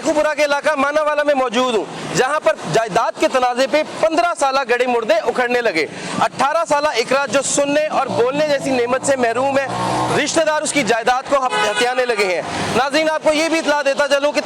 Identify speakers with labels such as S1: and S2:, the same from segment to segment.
S1: शेखुपुरा के इलाका मानावाला में मौजूद हूँ, जहाँ पर जायदाद के तनाज़े पे 15 साल गड़े मुर्दे उखड़ने लगे। 18 साल इकरा जो सुनने और बोलने जैसी नेमत से महरूम है, रिश्तेदार उसकी जायदाद को हथियाने लगे हैं। नाज़रीन, आपको ये भी इत्तला देता चलूँ कि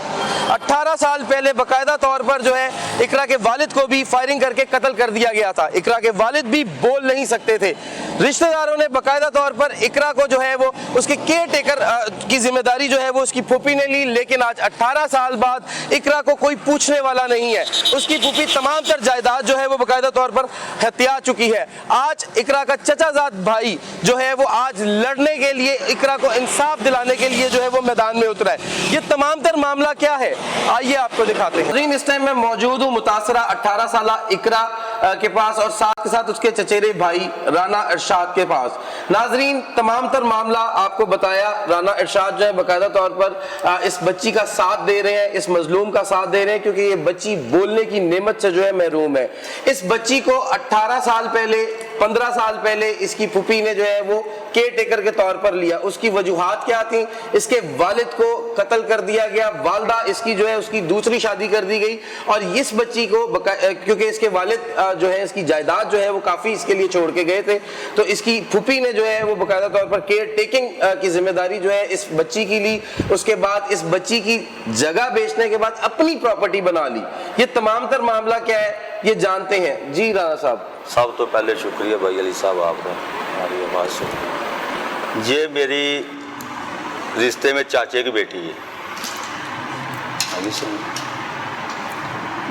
S1: 18 साल पहले बाकायदा तौर पर जो है इकरा के वालिद को भी फायरिंग करके कत्ल कर दिया गया था। इकरा के वालिद भी बोल नहीं सकते थे। रिश्तेदारों ने बाकायदा तौर पर इकरा को जो है वो उसके केयर टेकर की जिम्मेदारी जो है वो उसकी फूफी ने ली, लेकिन आज 18 साल बाद इकरा को कोई पूछने वाला नहीं है। उसकी फूफी तमाम तर जायदाद जो है वो बाकायदा तौर पर हत्या चुकी है। आज इकरा का चचाजाद भाई जो है वो आज लड़ने के लिए, इकरा को इंसाफ दिलाने के लिए जो है वो मैदान में उतरा है। ये तमाम तर मामला क्या है, आइए आपको दिखाते हैं। इस टाइम मैं मौजूद हूँ मुतासरा 18 साल इकरा के पास और साथ के साथ उसके चचेरे भाई राना इरशाद के पास। नाजरीन, तमाम तर मामला आपको बताया। राना इरशाद जो है बाकायदा तौर पर इस बच्ची का साथ दे रहे हैं, इस मजलूम का साथ दे रहे हैं, क्योंकि ये बच्ची बोलने की नेमत से जो है महरूम है। इस बच्ची को 18 साल पहले, 15 साल पहले इसकी फूफी ने जो है वो केयर टेकर के तौर पर लिया। उसकी वजूहात क्या थी? इसके वालिद को कत्ल कर दिया गया, वालदा इसकी जो है उसकी दूसरी शादी कर दी गई, और इस बच्ची को क्योंकि इसके वालिद जो है इसकी जायदाद जो है वो काफी इसके लिए छोड़ के गए थे, तो इसकी फूफी ने जो है वो बाकायदा तौर पर केयर टेकिंग की जिम्मेदारी जो है इस बच्ची की ली। उसके बाद इस बच्ची की जगह बेचने के बाद अपनी प्रॉपर्टी बना ली। ये तमाम तर मामला क्या है ये जानते हैं। जी राना साहब।
S2: सब तो पहले शुक्रिया भाई अली साहब आपका हमारी आवाज़ सुन। ये मेरी रिश्ते में चाचे की बेटी है। अभी सुन,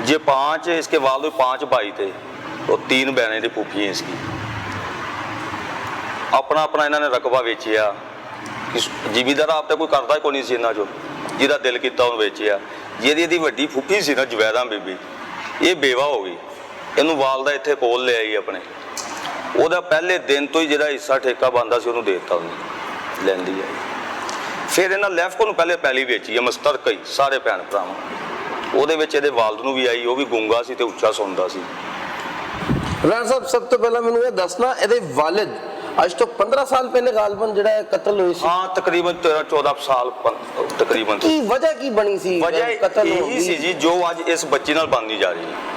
S2: ये 5, इसके वालिद 5 भाई थे और 3 बहनें थी, फूफी हैं इसकी। अपना अपना इन्होंने रकबा वेचिया। जिमीदार आप तो कोई करता ही कोई नहीं सी इन्हों चो, जिहदा दिल किया उन्हें वेचिया। जी वड्डी फूफी सी ना जुबैदा बीबी, ये बेवा हो गई। इनू वालदा इत्थे कोल ले आई अपने, ਉਹਦਾ ਪਹਿਲੇ ਦਿਨ ਤੋਂ ਹੀ ਜਿਹੜਾ ਹਿੱਸਾ ਠੇਕਾ ਬੰਦਾ ਸੀ ਉਹਨੂੰ ਦੇ ਦਿੱਤਾ ਉਹਨੇ, ਲੈਂਦੀ ਹੈ। ਫਿਰ ਇਹਨਾਂ ਲੈਫਕੋ ਨੂੰ ਪਹਿਲੇ ਪਹਿਲੀ ਵੇਚੀ ਹੈ ਮਸਤਰਕ ਹੀ ਸਾਰੇ ਭੈਣ ਭਰਾਵਾਂ। ਉਹਦੇ ਵਿੱਚ ਇਹਦੇ ਵਾਲਦ ਨੂੰ ਵੀ ਆਈ, ਉਹ ਵੀ ਗੂੰਗਾ ਸੀ ਤੇ ਉੱਚਾ ਸੁਣਦਾ ਸੀ।
S1: ਰਾਣਾ ਸਾਹਿਬ, ਸਭ ਤੋਂ ਪਹਿਲਾਂ ਮੈਨੂੰ ਇਹ ਦੱਸਣਾ, ਇਹਦੇ ਵਾਲਿਦ ਅੱਜ ਤੋਂ 15 ਸਾਲ ਪਹਿਲੇ ਗਾਲਬਨ ਜਿਹੜਾ ਕਤਲ ਹੋਇਆ ਸੀ।
S2: ਹਾਂ, ਤਕਰੀਬਨ 13-14 ਸਾਲ ਤਕਰੀਬਨ।
S1: ਕੀ ਵਜ੍ਹਾ ਕੀ ਬਣੀ ਸੀ ਕਤਲ ਹੋਣ ਦੀ?
S2: ਸੀ ਜੀ ਜੋ ਅੱਜ ਇਸ ਬੱਚੀ ਨਾਲ ਬਣਦੀ ਜਾ ਰਹੀ ਹੈ।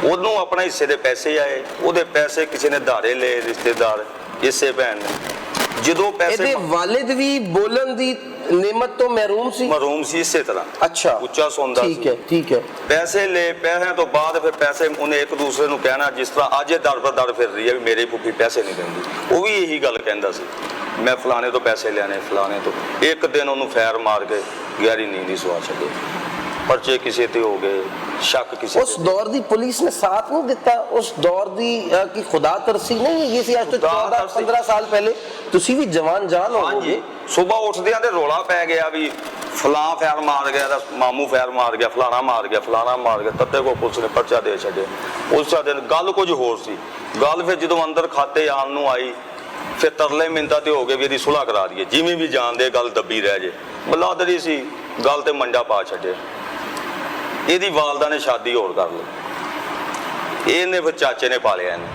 S2: ਉਹਨੂੰ ਆਪਣਾ ਹਿੱਸੇ ਦੇ ਪੈਸੇ ਆਏ, ਉਹਦੇ ਪੈਸੇ ਕਿਸੇ ਨੇ ਧਾਰੇ ਲਏ, ਰਿਸ਼ਤੇਦਾਰ ਇਸੇ ਭੈਣ ਨੇ। ਜਦੋਂ ਪੈਸੇ
S1: ਇਹਦੇ ਵਾਲਿਦ ਵੀ ਬੋਲਣ ਦੀ नेमत तो महरूम
S2: सी इसे तरह।
S1: अच्छा,
S2: उच्चा सुनदा सी।
S1: ठीक है, ठीक है।
S2: पैसे ले, पैसे तो बाद फिर पैसे उन्हें एक दूसरे को कहना, जिस तरह अज दर पर दर फिर रही है भी मेरी फूफी पैसे नहीं देंदी, वो भी यही गल कहंदा सी, मैं फलाने तो पैसे लेने, फलाने तो। एक दिन उन्होंने फैर मार के गहरी नींद ही सुआ छड्डी। परचे किसी ते हो गए, शक किसी।
S1: उस दौर दी पुलिस ने साथ नहीं दिता, उस दौर दी की खुदा तरसी नहीं है। ये आज तो 14-15 साल पहले तुसी भी जवान जान हो गए।
S2: सुबह उठदियां ते रौला पै गया भी फलां फैर मार गया, मामू फैर मार गया, फलाना मार गया, फलाना मार गया। तत्ते को पुलिस ने पर्चा दे छड्डिया। उस दिन गल कुछ होर सी। गल फिर जदों अंदर खाते आन नूं आई, फिर तरले मिन्नतां ते हो गए भी इहदी सुलह करा दईए, जिवें भी जान दे गल दब्बी रह जे। बलादरी सी, गल ते मंडा पा छड्डिया। ਇਹਦੀ ਵਾਲਦਾ ਨੇ ਸ਼ਾਦੀ ਹੋਰ ਕਰ ਲਈ। ਇਹਨੇ ਫਿਰ ਚਾਚੇ ਨੇ ਪਾਲਿਆ ਇਹਨੂੰ,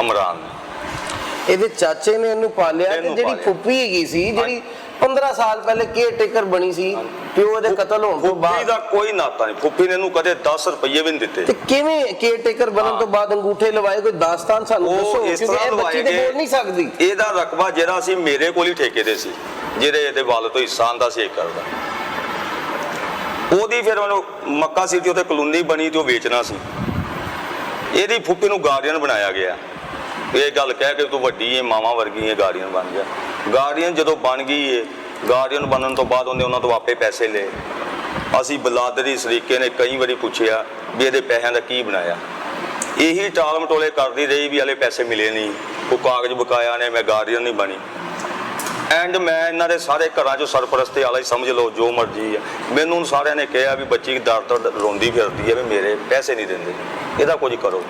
S2: ਅਮਰਾਨ ਨੇ।
S1: ਇਹਦੇ ਚਾਚੇ ਨੇ ਇਹਨੂੰ ਪਾਲਿਆ ਤੇ ਜਿਹੜੀ ਫੁੱਫੀ ਹੈਗੀ ਸੀ, ਜਿਹੜੀ 15 ਸਾਲ ਪਹਿਲੇ ਕੇਅਰ ਟੇਕਰ ਬਣੀ ਸੀ, ਪਿਓ ਦੇ ਕਤਲ ਹੋਣ ਤੋਂ ਬਾਅਦ
S2: ਫੁੱਫੀ ਦਾ ਕੋਈ ਨਾਤਾ ਨਹੀਂ। ਫੁੱਫੀ ਨੇ ਇਹਨੂੰ ਕਦੇ 10 ਰੁਪਏ ਵੀ ਨਹੀਂ ਦਿੱਤੇ।
S1: ਤੇ ਕਿਵੇਂ ਕੇਅਰ ਟੇਕਰ ਬਣਨ ਤੋਂ ਬਾਅਦ ਅੰਗੂਠੇ ਲਵਾਏ? ਕੋਈ ਦਾਸਤਾਨ ਸਾਨੂੰ ਦੱਸੋ, ਕਿਉਂਕਿ ਇਹ ਬੱਚੀ ਤੇ ਬੋਲ ਨਹੀਂ ਸਕਦੀ।
S2: ਇਹਦਾ ਰਕਬਾ ਜਿਹੜਾ ਸੀ ਮੇਰੇ ਕੋਲ ਹੀ ਠੇਕੇ ਦੇ ਸੀ, ਜਿਹੜੇ ਇਹਦੇ ਵਾਲਦ ਤੋਂ ਹਿੱਸਾ ਆਂਦਾ ਸੀ ਏਕੜ ਦਾ। ਉਹਦੀ ਫਿਰ ਉਹਨੂੰ ਮੱਕਾ ਸਿਟੀ ਉੱਤੇ ਕਲੋਨੀ ਬਣੀ ਤੇ ਉਹ ਵੇਚਣਾ ਸੀ। ਇਹਦੀ ਫੁੱਫੀ ਨੂੰ ਗਾਰਡੀਅਨ ਬਣਾਇਆ ਗਿਆ। ਇਹ ਗੱਲ ਕਹਿ ਕੇ ਤੂੰ ਵੱਡੀ ਹੈ, ਮਾਵਾਂ ਵਰਗੀ ਹੈ, ਗਾਰਡੀਅਨ ਬਣ ਗਿਆ। ਗਾਰਡੀਅਨ ਜਦੋਂ ਬਣ ਗਈ ਹੈ, ਗਾਰਡੀਅਨ ਬਣਨ ਤੋਂ ਬਾਅਦ ਉਹਨੇ ਉਹਨਾਂ ਤੋਂ ਆਪੇ ਪੈਸੇ ਲਏ। ਅਸੀਂ ਬਲਾਦਰੀ ਸਰੀਕੇ ਨੇ ਕਈ ਵਾਰੀ ਪੁੱਛਿਆ ਵੀ ਇਹਦੇ ਪੈਸਿਆਂ ਦਾ ਕੀ ਬਣਾਇਆ। ਇਹੀ ਟਾਲ ਮਟੋਲੇ ਕਰਦੀ ਰਹੀ ਵੀ ਹਲੇ ਪੈਸੇ ਮਿਲੇ ਨਹੀਂ, ਉਹ ਕਾਗਜ਼ ਬਕਾਇਆ ਨੇ, ਮੈਂ ਗਾਰਡੀਅਨ ਨਹੀਂ ਬਣੀ। ਐਂਡ ਮੈਂ ਇਹਨਾਂ ਦੇ ਸਾਰੇ ਘਰਾਂ 'ਚੋਂ ਸਰਪ੍ਰਸਤੀ ਵਾਲਾ ਹੀ ਸਮਝ ਲਓ, ਜੋ ਮਰਜ਼ੀ ਆ। ਮੈਨੂੰ ਸਾਰਿਆਂ ਨੇ ਕਿਹਾ ਵੀ ਬੱਚੀ ਦਰ ਦਰ ਰੋਂਦੀ ਫਿਰਦੀ ਹੈ ਵੀ ਮੇਰੇ ਪੈਸੇ ਨਹੀਂ ਦਿੰਦੇ, ਇਹਦਾ ਕੁਝ ਕਰੋ।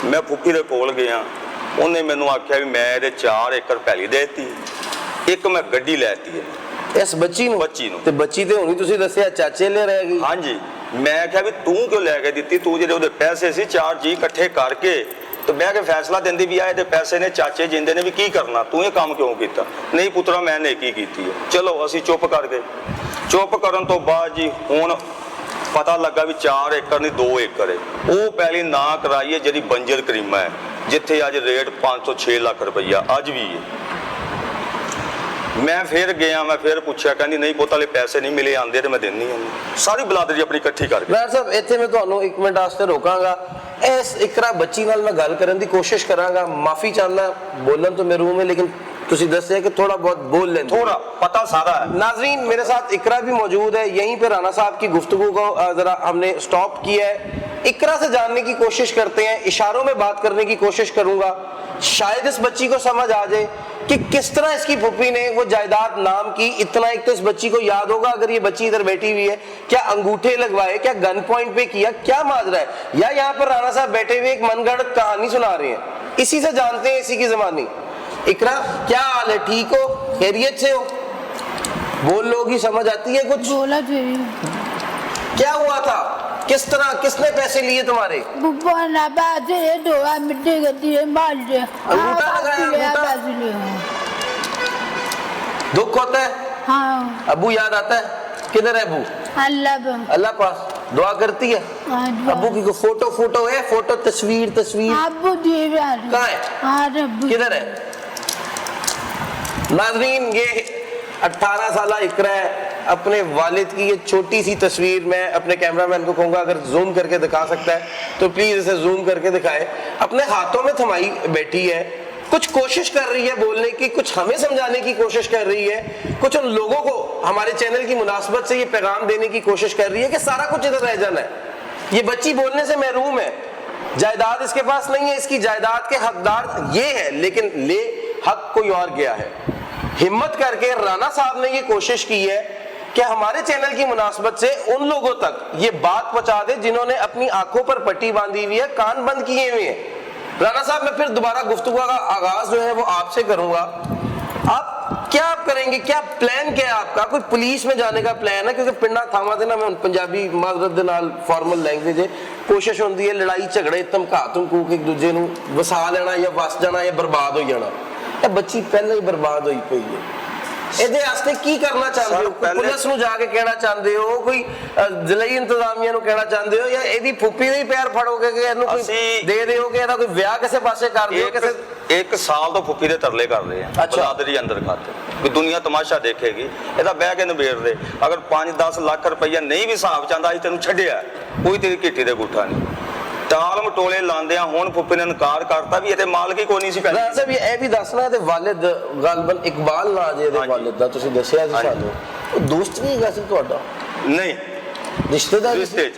S2: ਮੈਂ ਫੁੱਫੀ ਦੇ ਕੋਲ ਗਿਆ, ਉਹਨੇ ਮੈਨੂੰ ਆਖਿਆ ਵੀ ਮੈਂ ਇਹਦੇ 4 ਏਕੜ ਪੈਲੀ ਦੇ ਦਿੱਤੀ, ਇੱਕ ਮੈਂ ਗੱਡੀ ਲੈ ਦਿੱਤੀ ਹੈ
S1: ਇਸ ਬੱਚੀ ਨੂੰ। ਤੇ ਬੱਚੀ ਤੇ ਹੁਣੀ ਤੁਸੀਂ ਦੱਸਿਆ ਚਾਚੇ ਲੈ ਰਹਿ ਗਈ।
S2: ਹਾਂਜੀ, ਮੈਂ ਕਿਹਾ ਵੀ ਤੂੰ ਕਿਉਂ ਲੈ ਕੇ ਦਿੱਤੀ? ਤੂੰ ਜਿਹੜੇ ਉਹਦੇ ਪੈਸੇ ਸੀ 4 ਜੀ ਇਕੱਠੇ ਕਰਕੇ तो बह के फैसला देंदी भी आए पैसे ने चाचे जिंदे ने भी की करना, तू ये काम क्यों किया? नहीं पुत्रा मैं नेकी की है। चलो असी चुप कर गए। चुप करन तो बाद जी हुण ਪਤਾ ਲੱਗਾ ਵੀ 4 ਏਕੜ ਨਹੀਂ 2 ਏਕੜ ਹੈ। ਉਹ ਪਹਿਲੀ ਨਾ ਕਰਾਈ ਹੈ ਜਿਹੜੀ ਬੰਜਰ ਕਰੀਮਾ ਹੈ, ਜਿੱਥੇ ਅੱਜ ਰੇਟ 506 ਲੱਖ ਰੁਪਈਆ ਅੱਜ ਵੀ ਹੈ। ਮੈਂ ਫਿਰ ਗਿਆ, ਮੈਂ ਫਿਰ ਪੁੱਛਿਆ, ਕਹਿੰਦੀ ਨਹੀਂ ਪੁੱਤ ਵਾਲੇ ਪੈਸੇ ਨਹੀਂ ਮਿਲੇ, ਆਂਦੇ ਤੇ ਮੈਂ ਦਿੰਨੀ ਹਾਂ। ਸਾਰੀ ਬਲਾਦਰੀ ਆਪਣੀ ਇਕੱਠੀ ਕਰਕੇ।
S1: ਰਾਣਾ ਸਾਹਿਬ ਇੱਥੇ ਮੈਂ ਤੁਹਾਨੂੰ 1 ਮਿੰਟ ਵਾਸਤੇ ਰੋਕਾਂਗਾ। ਇਸ ਇਕਰਾ ਬੱਚੀ ਨਾਲ ਮੈਂ ਗੱਲ ਕਰਨ ਦੀ ਕੋਸ਼ਿਸ਼ ਕਰਾਂਗਾ। ਮਾਫੀ ਚਾਹੁੰਦਾ ਬੋਲਣ ਤੋਂ ਮੈਂ रूम है, लेकिन तुसी दस्से कि थोड़ा बहुत बोल लें,
S2: थोड़ा पता सारा है।
S1: नाजरीन मेरे साथ इकरा भी मौजूद है। यहीं पे राणा साहब की गुफ्तगू को जरा हमने स्टॉप किया है। इकरा से जानने की कोशिश करते हैं, इशारों में बात करने की कोशिश करूंगा, शायद इस बच्ची को समझ आ जाए कि किस तरह इसकी फूफी ने वो जायदाद नाम की। इतना एक तो इस बच्ची को याद होगा, अगर ये बच्ची इधर बैठी हुई है, क्या अंगूठे लगवाए, क्या गन पॉइंट पे किया, क्या माजरा है, या यहाँ पर राणा साहब बैठे हुए एक मनगढ़ंत कहानी सुना रहे हैं। इसी से जानते हैं इसी की ज़बानी। इकरा क्या हाल है, ठीक हो, खैरियत से हो? बोल लोगी समझ आती है कुछ?
S3: बोला
S1: क्या हुआ था, किस तरह, किसने पैसे लिए तुम्हारे? दुख होता है?
S3: हाँ।
S1: अबू याद आता है? किधर है अबू? अल्लाह पास दुआ करती है। अबू की कोई फोटो है? फोटो तस्वीर कहाँ है, किधर है? नाज़रीन ये 18 साल इकरा है, अपने वालिद की ये छोटी सी तस्वीर मैं अपने कैमरामैन को कहूँगा अगर जूम करके दिखा सकता है तो प्लीज़ इसे जूम करके दिखाए। अपने हाथों में थमाई बैठी है, कुछ कोशिश कर रही है बोलने की, कुछ हमें समझाने की कोशिश कर रही है, कुछ उन लोगों को हमारे चैनल की मुनासबत से ये पैगाम देने की कोशिश कर रही है कि सारा कुछ इधर रह जाना है। ये बच्ची बोलने से महरूम है, जायदाद इसके पास नहीं है, इसकी जायदाद के हकदार ये है, लेकिन ले हक कोई और गया है। हिम्मत करके राणा साहब ने ये कोशिश की है कि हमारे चैनल की मुनासबत से उन लोगों तक ये बात पहुंचा दे जिन्होंने अपनी आंखों पर पट्टी बांधी हुई है, कान बंद किए हुए हैं। राणा साहब मैं फिर दोबारा गुफ्तगू का आगाज जो है वो आपसे करूंगा। आप क्या करेंगे, क्या प्लान क्या है आपका? कोई पुलिस में जाने का प्लान है? क्योंकि पिंडा थामा देना मैं पंजाबी माजरत दे नाल फॉर्मल लैंग्वेज है, कोशिश होती है लड़ाई झगड़े धमका धमकूक एक दूजे नूं वसा लेना या वस जाना या बर्बाद हो जाना। ਇਹ ਬੱਚੀ ਪਹਿਲਾਂ ਹੀ ਬਰਬਾਦ ਹੋਈ ਪਈ ਹੈ। ਇਹਦੇ ਵਾਸਤੇ ਕੀ ਕਰਨਾ ਚਾਹੁੰਦੇ ਹੋ? ਪੁਲਿਸ ਨੂੰ ਜਾ ਕੇ ਕਹਿਣਾ ਚਾਹੁੰਦੇ ਹੋ, ਕੋਈ ਜ਼ਿਲ੍ਹੀ ਇੰਤਜ਼ਾਮੀਆ ਨੂੰ ਕਹਿਣਾ ਚਾਹੁੰਦੇ ਹੋ, ਜਾਂ ਇਹਦੀ ਫੁੱਫੀ ਦੇ ਹੀ ਪੈਰ ਫੜੋਗੇ ਕਿ ਇਹਨੂੰ ਕੋਈ ਦੇ ਦਿਓਗੇ, ਇਹਦਾ ਕੋਈ ਵਿਆਹ ਕਿਸੇ ਪਾਸੇ ਕਰ ਦਿਓ? ਕਿਸੇ
S2: 1 ਸਾਲ ਤੋਂ ਫੁੱਫੀ ਦੇ ਤਰਲੇ ਕਰ ਰਹੇ ਆ ਬਲਾਦਰੀ ਅੰਦਰ ਖਾਤੇ ਵੀ ਦੁਨੀਆ ਤਮਾਸ਼ਾ ਦੇਖੇਗੀ, ਇਹਦਾ ਬਹਿ ਕੇ ਨਿਬੇੜ ਦੇ। ਅਗਰ 5-10 ਲੱਖ ਰੁਪਈਆ ਨਹੀਂ ਵੀ ਹਿਸਾਬ ਚਾਹੁੰਦਾ ਅਸੀਂ ਤੈਨੂੰ ਛੱਡਿਆ, ਕੋਈ ਤੇਰੀ ਘਿੱਟੀ ਦੇ ਗੁੱਠਾ ਨਹੀਂ। ਟਾਲ ਮਟੋਲੇ ਲਾਉਂਦੇ ਆ, ਹੁਣ ਫੁੱਫੀ ਨੇ ਇਨਕਾਰ ਕਰਤਾ ਵੀ ਇਹਦੇ ਮਾਲਕ ਹੀ ਕੋਈ ਨਹੀਂ ਸੀ ਪਹਿਲਾਂ।
S1: ਸਾਹਿਬ ਇਹ ਵੀ ਦੱਸਣਾ ਇਹਦੇ ਵਾਲਿਦ ਗਾਲਬਨ ਇਕਬਾਲ ਨਾਂ ਜੇ ਇਹਦੇ ਵਾਲਿਦ ਦਾ ਤੁਸੀਂ ਦੱਸਿਆ ਸੀ ਸਾਨੂੰ, ਉਹ ਦੋਸਤ ਵੀ ਹੈਗਾ ਸੀ ਤੁਹਾਡਾ?
S2: ਨਹੀਂ,
S1: ਰਿਸ਼ਤੇਦਾਰ?
S2: ਰਿਸ਼ਤੇ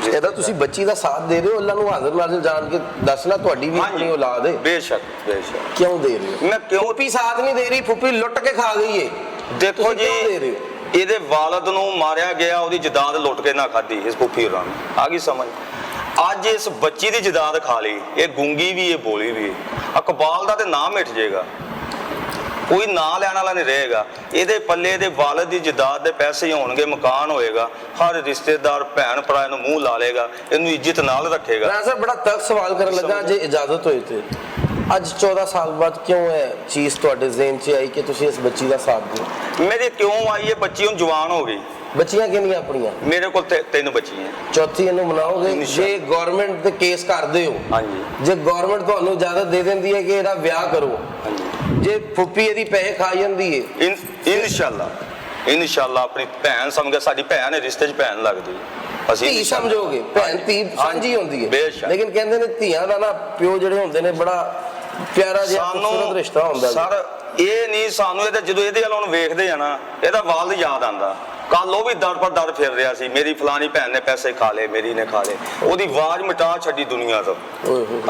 S1: ਇਹਦਾ ਤੁਸੀਂ ਬੱਚੀ ਦਾ ਸਾਥ ਦੇ ਰਹੇ ਹੋ, ਅੱਲਾ ਨੂੰ ਹਾਜ਼ਰ ਨਾਜ਼ਰ ਜਾਣ ਕੇ ਦੱਸਣਾ ਤੁਹਾਡੀ ਵੀ ਆਪਣੀ ਔਲਾਦ ਹੈ।
S2: ਬੇਸ਼ੱਕ
S1: ਕਿਉਂ ਦੇ ਰਹੇ ਹੋ?
S2: ਮੈਂ ਕਿਉਂ?
S1: ਫੁੱਫੀ ਸਾਥ ਨਹੀਂ ਦੇ ਰਹੀ, ਫੁੱਫੀ ਲੁੱਟ ਕੇ ਖਾ ਗਈ ਏ।
S2: ਦੇਖੋ ਜੀ, ਇਹਦੇ ਵਾਲਿਦ ਨੂੰ ਮਾਰਿਆ ਗਿਆ, ਉਹਦੀ ਜਾਇਦਾਦ ਲੁੱਟ ਕੇ ਨਾ ਖਾਧੀ ਇਸ ਫੁੱਫੀ ਹੋਰਾਂ ਨੇ, ਆ ਗਈ ਸਮਝ? ਅੱਜ ਇਸ ਬੱਚੀ ਦੀ ਜਾਇਦਾਦ ਖਾ ਲਈ, ਇਹ ਗੂੰਗੀ ਵੀ ਇਹ ਬੋਲੀ ਵੀ, ਇਕਬਾਲ ਦਾ ਤੇ ਨਾਮ ਮਿਟ ਜਾਏਗਾ, ਕੋਈ ਨਾਂ ਲੈਣ ਵਾਲਾ ਨਹੀਂ ਰਹੇਗਾ। ਇਹਦੇ ਪੱਲੇ ਦੇ ਵਾਲਿਦ ਦੀ ਜਾਇਦਾਦ ਦੇ ਪੈਸੇ ਹੋਣਗੇ, ਮਕਾਨ ਹੋਏਗਾ, ਹਰ ਰਿਸ਼ਤੇਦਾਰ ਭੈਣ ਭਰਾ ਇਹਨੂੰ ਮੂੰਹ ਲਾ ਲੇਗਾ, ਇਹਨੂੰ ਇੱਜ਼ਤ ਨਾਲ ਰੱਖੇਗਾ।
S1: ਮੈਂ ਸਰ ਬੜਾ ਤੱਕ ਸਵਾਲ ਕਰਨ ਲੱਗਾ, ਜੇ ਇਜਾਜ਼ਤ ਹੋਈ ਤੇ ਅੱਜ 14 ਸਾਲ ਬਾਅਦ ਕਿਉਂ ਹੈ ਚੀਜ਼ ਤੁਹਾਡੇ ਜ਼ਿਹਨ 'ਚ ਆਈ ਕਿ ਤੁਸੀਂ ਇਸ ਬੱਚੀ ਦਾ ਸਾਥ ਦਿਓ?
S2: ਮੇਰੀ ਕਿਉਂ ਆਈ ਹੈ? ਬੱਚੀ ਹੁਣ ਜਵਾਨ ਹੋ ਗਈ।
S1: ਬੱਚੀਆਂ ਕਿੰਨੀਆਂ ਆਪਣੀਆਂ?
S2: ਮੇਰੇ ਕੋਲ 3 ਬੱਚੀਆਂ।
S1: ਚੌਥੀ ਇਹਨੂੰ ਮਨਾਓਗੇ ਜੇ ਗਵਰਨਮੈਂਟ ਤੇ ਕੇਸ ਕਰਦੇ ਹੋ?
S2: ਹਾਂਜੀ।
S1: ਜੇ ਗਵਰਨਮੈਂਟ ਤੁਹਾਨੂੰ ਇਜਾਜ਼ਤ ਦੇ ਦਿੰਦੀ ਹੈ ਕਿ ਇਹਦਾ ਵਿਆਹ ਕਰੋ,
S2: ਹਾਂਜੀ,
S1: ਜੇ ਫੁੱਫੀ ਇਹਦੀ ਪੈਸੇ ਖਾ ਜਾਂਦੀ ਹੈ,
S2: ਇਨਸ਼ਾਅੱਲਾ ਆਪਣੀ ਭੈਣ ਸਮਝ, ਸਾਡੀ ਭੈਣ ਹੈ, ਰਿਸ਼ਤੇ 'ਚ ਭੈਣ ਲੱਗਦੀ, ਅਸੀਂ
S1: ਧੀ ਸਮਝੋਗੇ? ਭੈਣ ਧੀ ਸਾਂਝੀ ਹੁੰਦੀ ਹੈ, ਲੇਕਿਨ ਕਹਿੰਦੇ ਨੇ ਧੀਆਂ ਦਾ ਨਾ ਪਿਓ ਜਿਹੜੇ ਹੁੰਦੇ ਨੇ ਬੜਾ ਪਿਆਰਾ ਜਿਹਾ ਖੂਬਸੂਰਤ ਰਿਸ਼ਤਾ ਹੁੰਦਾ
S2: ਸਰ। ਇਹ ਨਹੀਂ ਸਾਨੂੰ ਇਹਦਾ, ਜਦੋਂ ਇਹਦੇ ਵੱਲ ਹੁਣ ਵੇਖਦੇ ਆ ਨਾ, ਇਹਦਾ ਵਾਲਿਦ ਯਾਦ ਆਉਂਦਾ। ਕੱਲ ਉਹ ਵੀ ਦਰ ਪਰ ਦਰ ਫਿਰ ਰਿਹਾ ਸੀ, ਮੇਰੀ ਫਲਾਣੀ ਭੈਣ ਨੇ ਪੈਸੇ ਖਾ ਲਏ, ਮੇਰੀ ਨੇ ਖਾ ਲਏ, ਉਹਦੀ ਆਵਾਜ਼ ਮਿਟਾ ਛੱਡੀ ਦੁਨੀਆ ਤੋਂ,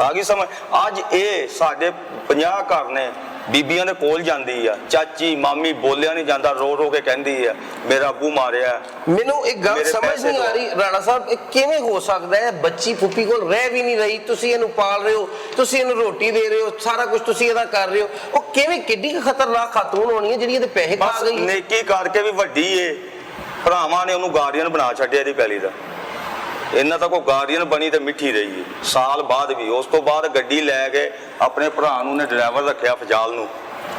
S2: ਆ ਗਈ ਸਮਝ? ਅੱਜ ਇਹ ਸਾਡੇ 50 ਘਰ ਨੇ, ਬੀਬੀਆਂ ਦੇ ਕੋਲ ਜਾਂਦੀ ਆ, ਚਾਚੀ ਮਾਮੀ ਬੋਲਿਆ ਨਹੀਂ ਜਾਂਦਾ, ਰੋ ਰੋ ਕੇ ਕਹਿੰਦੀ ਆ ਮੇਰਾ ਅੱਬੂ ਮਾਰਿਆ।
S1: ਮੈਨੂੰ ਇੱਕ ਗੱਲ ਸਮਝ ਨਹੀਂ ਆ ਰਹੀ ਰਾਣਾ ਸਾਹਿਬ, ਇਹ ਕਿਵੇਂ ਹੋ ਸਕਦਾ ਹੈ? ਬੱਚੀ ਫੁੱਫੀ ਕੋਲ ਰਹਿ ਵੀ ਨਹੀਂ ਰਹੀ, ਤੁਸੀਂ ਇਹਨੂੰ ਪਾਲ ਰਹੇ ਹੋ, ਤੁਸੀਂ ਇਹਨੂੰ ਰੋਟੀ ਦੇ ਰਹੇ ਹੋ, ਸਾਰਾ ਕੁਝ ਤੁਸੀਂ ਇਹਦਾ ਕਰ ਰਹੇ ਹੋ, ਉਹ ਕਿਵੇਂ ਕਿੱਡੀ ਖਤਰਨਾਕ ਖਾਤੂਨ ਹੋਣੀ ਹੈ ਜਿਹੜੀ ਇਹਦੇ ਪੈਸੇ ਖਾ ਗਈ?
S2: ਨੇਕੀ ਕਰਕੇ ਵੀ ਵੱਡੀ ਏ, ਭਰਾਵਾਂ ਨੇ ਉਹਨੂੰ ਗਾਰਡੀਅਨ ਬਣਾ ਛੱਡਿਆ ਇਹਦੀ ਪੈਲੀ ਦਾ। ਇਹਨਾਂ ਤਾਂ ਕੋਈ ਗਾਰਡੀਅਨ ਬਣੀ ਤੇ ਮਿੱਠੀ ਰਹੀ ਸਾਲ ਬਾਅਦ ਵੀ। ਉਸ ਤੋਂ ਬਾਅਦ ਗੱਡੀ ਲੈ ਕੇ ਆਪਣੇ ਭਰਾ ਨੂੰ ਨੇ ਡਰਾਈਵਰ ਰੱਖਿਆ ਫਜਾਲ ਨੂੰ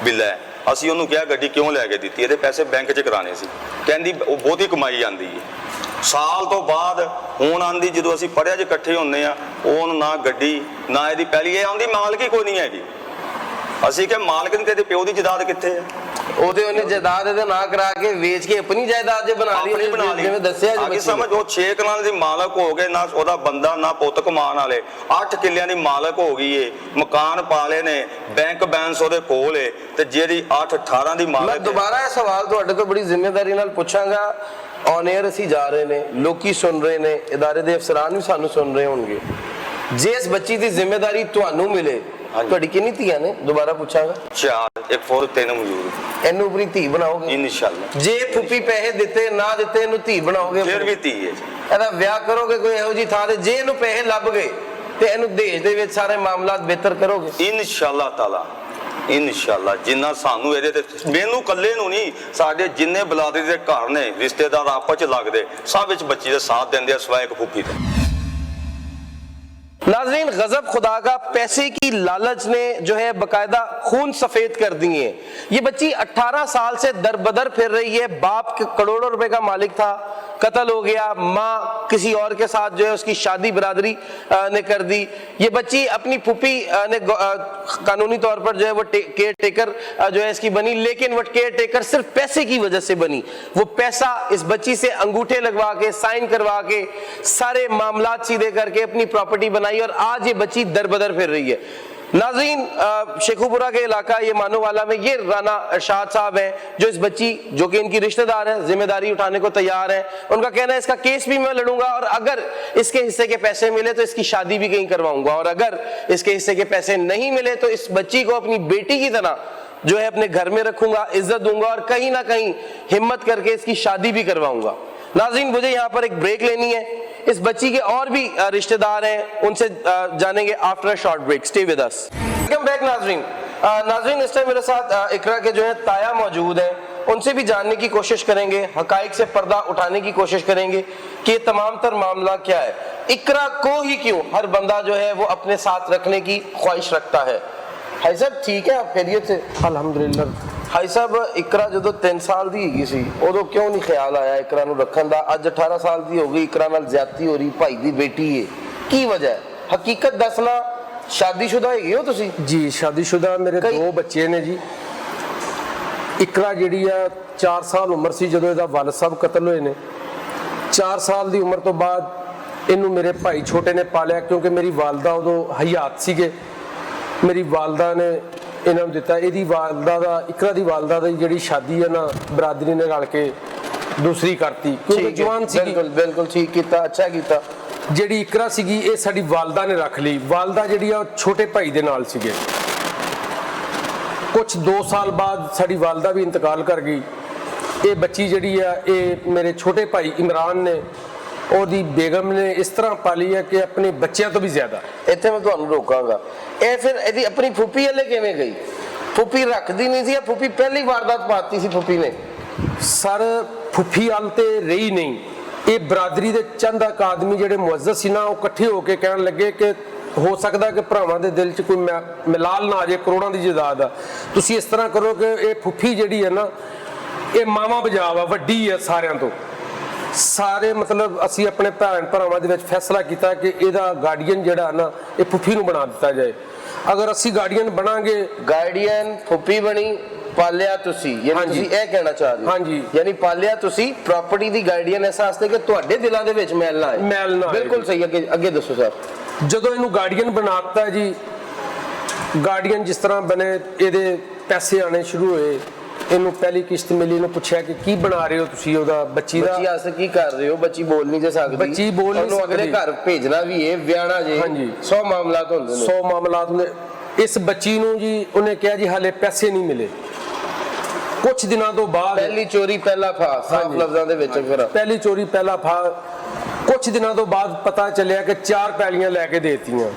S2: ਵੀ ਲੈ। ਅਸੀਂ ਉਹਨੂੰ ਕਿਹਾ ਗੱਡੀ ਕਿਉਂ ਲੈ ਕੇ ਦਿੱਤੀ? ਇਹਦੇ ਪੈਸੇ ਬੈਂਕ 'ਚ ਕਰਾਣੇ ਸੀ। ਕਹਿੰਦੀ ਉਹ ਬਹੁਤੀ ਕਮਾਈ ਜਾਂਦੀ ਹੈ। ਸਾਲ ਤੋਂ ਬਾਅਦ ਹੁਣ ਆਂਦੀ ਜਦੋਂ ਅਸੀਂ ਪੜ੍ਹਿਆ ਜੇ ਇਕੱਠੇ ਹੁੰਦੇ ਆ, ਉਹਨੂੰ ਨਾ ਗੱਡੀ ਨਾ ਇਹਦੀ ਪਹਿਲੀ, ਇਹ ਆਉਂਦੀ ਮਾਲਕ ਹੀ ਕੋਈ ਨਹੀਂ ਹੈਗੀ। ਅਸੀਂ ਕਿ ਮਾਲਕ ਨਹੀਂ, ਤੇ ਪਿਓ ਦੀ ਜਾਇਦਾਦ ਕਿੱਥੇ ਹੈ?
S1: ਉਹਦੇ ਉਹਨੇ ਜਾਇਦਾਦ ਇਹਦਾ ਨਾ ਕਰਾ ਕੇ ਵੇਚ ਕੇ ਆਪਣੀ ਜਾਇਦਾਦ ਜੇ ਬਣਾ ਲਈ, ਜਿਵੇਂ ਦੱਸਿਆ ਜੀ।
S2: ਅੱਗੇ ਸਮਝ, ਉਹ 6 ਕਿੱਲਿਆਂ ਦੀ ਮਾਲਕ ਹੋ ਗਏ, ਨਾ ਉਹਦਾ ਬੰਦਾ ਨਾ ਪੁੱਤ ਕਮਾਉਣ ਵਾਲੇ, 8 ਕਿੱਲਿਆਂ ਦੀ ਮਾਲਕ ਹੋ ਗਈ ਏ, ਮਕਾਨ ਪਾ ਲਏ ਨੇ, ਬੈਂਕ ਬੈਲੈਂਸ ਉਹਦੇ ਕੋਲ ਏ, ਤੇ ਜਿਹੜੀ 8-18 ਦੀ ਮਾਲਕ।
S1: ਮੈਂ ਦੁਬਾਰਾ ਇਹ ਸਵਾਲ ਤੁਹਾਡੇ ਤੋਂ ਬੜੀ ਜ਼ਿੰਮੇਵਾਰੀ ਨਾਲ ਪੁੱਛਾਂਗਾ। ਔਨ 에ਅਰ ਅਸੀਂ ਜਾ ਰਹੇ ਨੇ, ਲੋਕੀ ਸੁਣ ਰਹੇ ਨੇ, ਇਦਾਰੇ ਦੇ ਅਫਸਰਾਨ ਵੀ ਸਾਨੂੰ ਸੁਣ ਰਹੇ ਹੋਣਗੇ। ਜੇ ਇਸ ਬੱਚੀ ਦੀ ਜ਼ਿੰਮੇਵਾਰੀ ਤੁਹਾਨੂੰ ਮਿਲੇ, ਤੁਹਾਡੀ ਕਿੰਨੀ ਧੀਆਂ ਨੇ? ਦੁਬਾਰਾ ਪੁੱਛਾਂਗਾ।
S2: 4, 1 ਫੋਰ 3 ਮੌਜੂਦ।
S1: ਇਹਨੂੰ ਆਪਣੀ ਧੀ ਬਣਾਓਗੇ
S2: ਇਨਸ਼ਾਅੱਲਾ।
S1: ਜੇ ਫੁੱਫੀ ਪੈਸੇ ਦਿੱਤੇ ਨਾ ਦਿੱਤੇ, ਇਹਨੂੰ ਧੀ ਬਣਾਓਗੇ?
S2: ਫਿਰ ਵੀ ਧੀ ਹੈ।
S1: ਇਹਦਾ ਵਿਆਹ ਕਰੋਗੇ ਕੋਈ ਇਹੋ ਜੀ ਥਾਂ ਤੇ, ਜੇ ਇਹਨੂੰ ਪੈਸੇ ਲੱਭ ਗਏ ਤੇ ਇਹਨੂੰ ਦਹੇਜ ਦੇ ਵਿੱਚ ਸਾਰੇ ਮਾਮਲਾਤ ਬਿਹਤਰ ਕਰੋਗੇ?
S2: ਇਨਸ਼ਾਅੱਲਾ ਤਾਲਾ, ਇਨਸ਼ਾਅੱਲਾ। ਜਿੰਨਾ ਸਾਨੂੰ ਇਹਦੇ ਤੇ, ਮੈਨੂੰ ਇਕੱਲੇ ਨੂੰ ਨਹੀਂ, ਸਾਡੇ ਜਿੰਨੇ ਬਲਾਦੇ ਦੇ ਘਰ ਨੇ, ਰਿਸ਼ਤੇਦਾਰ ਆਪਸ ਚ ਲੱਗਦੇ, ਸਭ ਵਿੱਚ ਬੱਚੀ ਦਾ साथ देंगे सिवाय एक फूफी थे।
S1: नाज़रीन, गजब खुदा का, पैसे की लालच ने जो है बकायदा खून सफेद कर दिए। ये बच्ची 18 साल से दरबदर फिर रही है। बाप के करोड़ों रुपए का मालिक था, कत्ल हो गया, माँ किसी और के साथ जो है उसकी शादी बिरादरी ने कर दी। ये बच्ची अपनी फूफी ने कानूनी तौर पर जो है वो केयर टेकर जो है इसकी बनी, लेकिन वो केयर टेकर सिर्फ पैसे की वजह से बनी। वो पैसा इस बच्ची से अंगूठे लगवा के, साइन करवा के, सारे मामलात सीधे करके अपनी प्रॉपर्टी बनाई, और आज ये बच्ची दरबदर फिर रही है। नाज़रीन, शेखुपुरा के इलाका ये मानोवाला में ये राना अरशाद साहब हैं, जो इस बच्ची, जो कि इनकी रिश्तेदार है, जिम्मेदारी उठाने को तैयार है। उनका कहना है इसका केस भी मैं लड़ूंगा, और अगर इसके हिस्से के पैसे मिले तो इसकी शादी भी कहीं करवाऊंगा, और अगर इसके हिस्से के पैसे नहीं मिले तो इस बच्ची को अपनी बेटी की तरह जो है अपने घर में रखूंगा, इज्जत दूंगा, और कहीं ना कहीं हिम्मत करके इसकी शादी भी करवाऊंगा। नाज़रीन, मुझे यहाँ पर एक ब्रेक लेनी है। इस बच्ची के और भी रिश्तेदार हैं, उनसे जानेंगे after a short break. Stay with us. Welcome back नाज़रीन। नाज़रीन, इस टाइम मेरे साथ इकरा के जो है ताया मौजूद हैं, उनसे भी जानने की कोशिश करेंगे, हकाइक से पर्दा उठाने की कोशिश करेंगे कि ये तमाम तर मामला क्या है। इकरा को ही क्यों हर बंदा जो है वो अपने साथ रखने की ख्वाहिश रखता है। हाई साहब ठीक है, आप खैरियत से?
S3: ਅਲਹਮਦੁਲਿਲਾ।
S1: हाई साहब, इकरा जो 3 साल की हैगी सी, उदों क्यों नहीं ख्याल आया इकरा नूं रखण दा? अज 18 साल की हो गई, इकरा नाल ज्यादती हो रही, भाई दी बेटी है, की वजह है? हकीकत दसना। शादीशुदा हैगे हो तुसी?
S3: जी शादीशुदा, मेरे 2 बच्चे ने जी। इकरा जिहड़ी आ 4 साल उम्र सी जदों इहदा वालिद साहब कतल होए ने। 4 साल की उम्र तो बाद इनू मेरे भाई छोटे ने पालिया, क्योंकि मेरी वालदा उदों हयात सीगे। मेरी वालदा ने इन्हां नूं दिता। इहदी वालदा दा, इकरा दी वालदा दी जिहड़ी शादी है ना, बरादरी ने रल के दूसरी करती, क्योंकि जवान सी।
S1: बिल्कुल बिल्कुल ठीक कीता, अच्छा कीता।
S3: जिहड़ी इकरा सीगी ये साडी वालदा ने रख ली। वालदा जिहड़ी आ छोटे भाई दे नाल सीगे। कुछ 2 साल बाद साडी वालदा भी इंतकाल कर गई। ये बच्ची जिहड़ी आ ये मेरे छोटे भाई इमरान ने, ਉਹਦੀ ਬੇਗਮ ਨੇ ਇਸ ਤਰ੍ਹਾਂ ਪਾਲੀ ਹੈ ਕਿ ਆਪਣੇ ਬੱਚਿਆਂ ਤੋਂ ਵੀ ਜ਼ਿਆਦਾ।
S1: ਇੱਥੇ ਮੈਂ ਤੁਹਾਨੂੰ ਰੋਕਾਂਗਾ। ਇਹ ਫਿਰ ਇਹਦੀ ਆਪਣੀ ਫੁੱਫੀ ਹਲੇ ਕਿਵੇਂ ਗਈ? ਫੁੱਫੀ ਰੱਖਦੀ ਨਹੀਂ ਸੀ, ਜਾਂ ਫੁੱਫੀ ਪਹਿਲੀ ਵਾਰਦਾਤ ਪਾਤੀ ਸੀ ਫੁੱਫੀ ਨੇ?
S3: ਸਰ, ਫੁੱਫੀ ਹਾਲ ਤੇ ਰਹੀ ਨਹੀਂ। ਇਹ ਬਰਾਦਰੀ ਦੇ ਚੰਦ ਆਦਮੀ ਜਿਹੜੇ ਮੁਅੱਜ਼ਜ਼ ਸੀ ਨਾ, ਉਹ ਇਕੱਠੇ ਹੋ ਕੇ ਕਹਿਣ ਲੱਗੇ ਕਿ ਹੋ ਸਕਦਾ ਕਿ ਭਰਾਵਾਂ ਦੇ ਦਿਲ 'ਚ ਕੋਈ ਮਿਲਾਲ ਨਾ ਆ ਜਾਏ, ਕਰੋੜਾਂ ਦੀ ਜਾਇਦਾਦ ਆ, ਤੁਸੀਂ ਇਸ ਤਰ੍ਹਾਂ ਕਰੋ ਕਿ ਇਹ ਫੁੱਫੀ ਜਿਹੜੀ ਹੈ ਨਾ, ਇਹ ਮਾਵਾਂ ਬਜਾਵਾ ਵੱਡੀ ਹੈ ਸਾਰਿਆਂ ਤੋਂ। ਸਾਰੇ ਮਤਲਬ ਅਸੀਂ ਆਪਣੇ ਭੈਣ ਭਰਾਵਾਂ ਦੇ ਵਿੱਚ ਫੈਸਲਾ ਕੀਤਾ ਕਿ ਇਹਦਾ ਗਾਰਡੀਅਨ ਜਿਹੜਾ ਨਾ, ਇਹ ਫੁੱਫੀ ਨੂੰ ਬਣਾ ਦਿੱਤਾ ਜਾਏ। ਅਗਰ ਅਸੀਂ ਗਾਰਡੀਅਨ ਬਣਾਂਗੇ।
S1: ਗਾਰਡੀਅਨ ਫੁੱਫੀ ਬਣੀ, ਪਾਲਿਆ ਤੁਸੀਂ, ਯਾਨੀ ਤੁਸੀਂ ਇਹ ਕਹਿਣਾ ਚਾਹ ਰਹੇ ਹੋ?
S3: ਹਾਂਜੀ।
S1: ਯਾਨੀ ਪਾਲਿਆ ਤੁਸੀਂ ਪ੍ਰਾਪਰਟੀ ਦੀ ਗਾਰਡੀਅਨ ਇਸ ਵਾਸਤੇ ਕਿ ਤੁਹਾਡੇ ਦਿਲਾਂ ਦੇ ਵਿੱਚ ਮੈਲ ਨਾ ਆਏ।
S3: ਮੈਲ ਨਾ ਆਏ।
S1: ਬਿਲਕੁਲ ਸਹੀ। ਅੱਗੇ ਦੱਸੋ ਸਰ।
S3: ਜਦੋਂ ਇਹਨੂੰ ਗਾਰਡੀਅਨ ਬਣਾਤਾ ਜੀ, ਗਾਰਡੀਅਨ ਜਿਸ ਤਰ੍ਹਾਂ ਬਣੇ, ਇਹਦੇ ਪੈਸੇ ਆਣੇ ਸ਼ੁਰੂ ਹੋਏ। ਇਹਨੂੰ ਪਹਿਲੀ ਕਿਸ਼ਤ ਮਿਲੀ, ਇਹਨੂੰ ਪੁੱਛਿਆ ਕਿ ਕੀ ਬਣਾ ਰਹੇ ਹੋ ਤੁਸੀਂ ਉਹਦਾ ਬੱਚੀ ਦਾ?
S1: ਬੱਚੀ ਆਸਤੇ ਕੀ ਕਰ ਰਹੇ ਹੋ? ਬੱਚੀ ਬੋਲ ਨਹੀਂ ਜੇ ਸਕਦੀ।
S3: ਬੱਚੀ ਬੋਲ ਨਹੀਂ
S1: ਸਕਦੀ। ਅਗਲੇ ਘਰ ਭੇਜਣਾ ਵੀ ਇਹ ਵਿਆਹਣਾ ਜੇ।
S3: ਹਾਂਜੀ।
S1: 100 ਮਾਮਲਾਤ ਹੁੰਦੇ ਨੇ।
S3: 100 ਮਾਮਲਾਤ ਹੁੰਦੇ। ਇਸ ਬੱਚੀ ਨੂੰ ਜੀ ਉਹਨੇ ਕਿਹਾ ਜੀ ਹਾਲੇ ਪੈਸੇ ਨਹੀਂ ਮਿਲੇ। ਕੁਝ ਦਿਨਾਂ ਤੋਂ ਬਾਅਦ
S1: ਪਹਿਲੀ ਚੋਰੀ ਪਹਿਲਾ ਫਾ, ਸਾਫ਼ ਲਫ਼ਜ਼ਾਂ ਦੇ ਵਿੱਚ। ਫਿਰ
S3: ਪਹਿਲੀ ਚੋਰੀ ਪਹਿਲਾ ਫਾ। ਕੁਝ ਦਿਨਾਂ ਤੋਂ ਬਾਅਦ ਪਤਾ ਚੱਲਿਆ ਕਿ 4 ਪੈਲੀਆਂ ਲੈ ਕੇ ਦੇਤੀਆਂ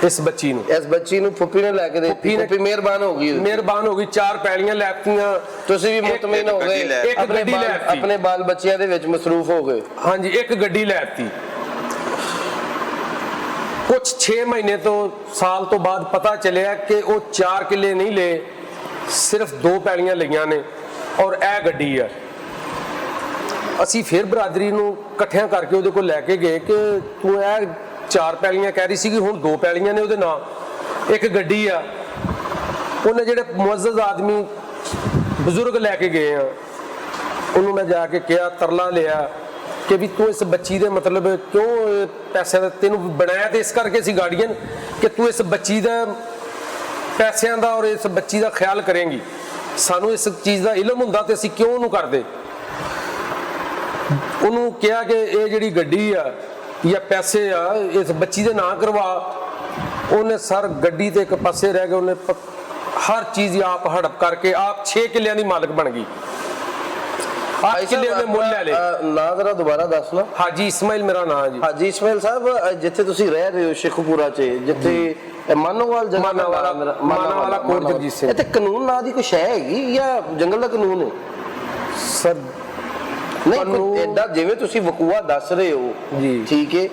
S3: ਇਸ ਬੱਚੀ ਨੂੰ।
S1: ਇਸ ਬੱਚੀ ਨੂੰ ਫੁੱਫੀ ਨੇ ਲੈ ਕੇ ਦਿੱਤੀ। ਫੁੱਫੀ ਮਿਹਰਬਾਨ ਹੋ ਗਈ।
S3: ਮਿਹਰਬਾਨ ਹੋ ਗਈ, 4 ਪੈਲੀਆਂ ਲੈਤੀਆਂ।
S1: ਤੁਸੀਂ ਵੀ ਮੁਤਮਈਨ ਹੋ ਗਏ।
S3: ਇੱਕ ਗੱਡੀ ਲੈਤੀ।
S1: ਆਪਣੇ ਬਾਲ ਬੱਚਿਆਂ ਦੇ ਵਿੱਚ ਮਸਰੂਫ ਹੋ ਗਏ।
S3: ਹਾਂਜੀ, ਇੱਕ ਗੱਡੀ ਲੈਤੀ। ਕੁਝ 6 ਮਹੀਨੇ ਤੋਂ ਸਾਲ ਤੋਂ ਬਾਅਦ ਪਤਾ ਚੱਲਿਆ ਕਿ ਉਹ 4 ਕਿੱਲੇ ਨਹੀਂ ਲਏ, ਸਿਰਫ 2 ਪੈਲੀਆਂ ਲਈਆਂ ਨੇ, ਔਰ ਇਹ ਗੱਡੀ ਆ। ਅਸੀਂ ਫਿਰ ਬਰਾਦਰੀ ਨੂੰ ਇਕੱਠਿਆਂ ਕਰਕੇ ਉਹਦੇ ਕੋਲ ਲੈ ਕੇ ਗਏ ਕਿ ਤੂੰ ਇਹ 4 ਪੈਲੀਆਂ ਕਹਿ ਰਹੀ ਸੀਗੀ, ਹੁਣ 2 ਪੈਲੀਆਂ ਨੇ ਉਹਦੇ ਨਾਂ, ਇੱਕ ਗੱਡੀ ਆ। ਉਹਨੇ ਜਿਹੜੇ ਮੁਅੱਜ਼ਜ਼ ਆਦਮੀ ਬਜ਼ੁਰਗ ਲੈ ਕੇ ਗਏ ਆ, ਉਹਨੂੰ ਮੈਂ ਜਾ ਕੇ ਕਿਹਾ, ਤਰਲਾ ਲਿਆ ਕਿ ਵੀ ਤੂੰ ਇਸ ਬੱਚੀ ਦੇ ਮਤਲਬ ਕਿਉਂ ਪੈਸਿਆਂ ਦਾ, ਤੈਨੂੰ ਬਣਾਇਆ ਤੇ ਇਸ ਕਰਕੇ ਸੀ ਗਾਰਡੀਅਨ ਕਿ ਤੂੰ ਇਸ ਬੱਚੀ ਦਾ ਪੈਸਿਆਂ ਦਾ ਔਰ ਇਸ ਬੱਚੀ ਦਾ ਖਿਆਲ ਕਰੇਂਗੀ। ਸਾਨੂੰ ਇਸ ਚੀਜ਼ ਦਾ ਇਲਮ ਹੁੰਦਾ ਤੇ ਅਸੀਂ ਕਿਉਂ ਉਹਨੂੰ ਕਰਦੇ। ਉਹਨੂੰ ਕਿਹਾ ਕਿ ਇਹ ਜਿਹੜੀ ਗੱਡੀ ਆ ਜਾਂ ਪੈਸੇ ਆ ਇਸ ਬੱਚੀ ਦੇ ਨਾਂ ਕਰਵਾ। ਉਹਨੇ ਸਰ ਗੱਡੀ ਤੇ ਇੱਕ ਪਾਸੇ ਰਹਿ ਕੇ ਉਹਨੇ ਹਰ ਚੀਜ਼ ਆਪ ਹੜਪ ਕਰਕੇ ਆਪ 6 ਕਿੱਲਿਆਂ ਦੀ ਮਾਲਕ ਬਣ ਗਈ। 8 ਕਿੱਲੇ ਉਹਨੇ ਮੁੱਲ ਲੈ ਲਏ।
S4: ਨਾਂ ਜ਼ਰਾ ਦੁਬਾਰਾ ਦੱਸਣਾ।
S3: ਹਾਜੀ ਇਸਮਾਈਲ ਮੇਰਾ ਨਾਂ ਜੀ।
S4: ਹਾਜੀ ਇਸਮਾਈਲ ਸਾਹਿਬ, ਜਿੱਥੇ ਤੁਸੀਂ ਰਹਿ ਰਹੇ ਹੋ ਸ਼ੇਖੂਪੁਰਾ 'ਚ, ਜਿੱਥੇ ਮਾਨੋਵਾਲ ਜਗ੍ਹਾ
S3: ਮਾਨਾਵਾਲਾ ਕੋਟ ਜਗਜੀਤ ਸਿੰਘ,
S4: ਇੱਥੇ ਕਾਨੂੰਨ ਨਾਂ ਦੀ ਕੋਈ ਸ਼ੈ ਹੈਗੀ ਜਾਂ ਜੰਗਲ ਦਾ ਕਾਨੂੰਨ ਹੈ?
S3: ਸਰ
S4: ਨਹੀਂ, ਐਡਾ ਜਿਵੇਂ ਤੁਸੀਂ ਵਕੂਆ ਦੱਸ ਰਹੇ ਹੋ
S3: ਜੀ,
S4: ਠੀਕ ਹੈ,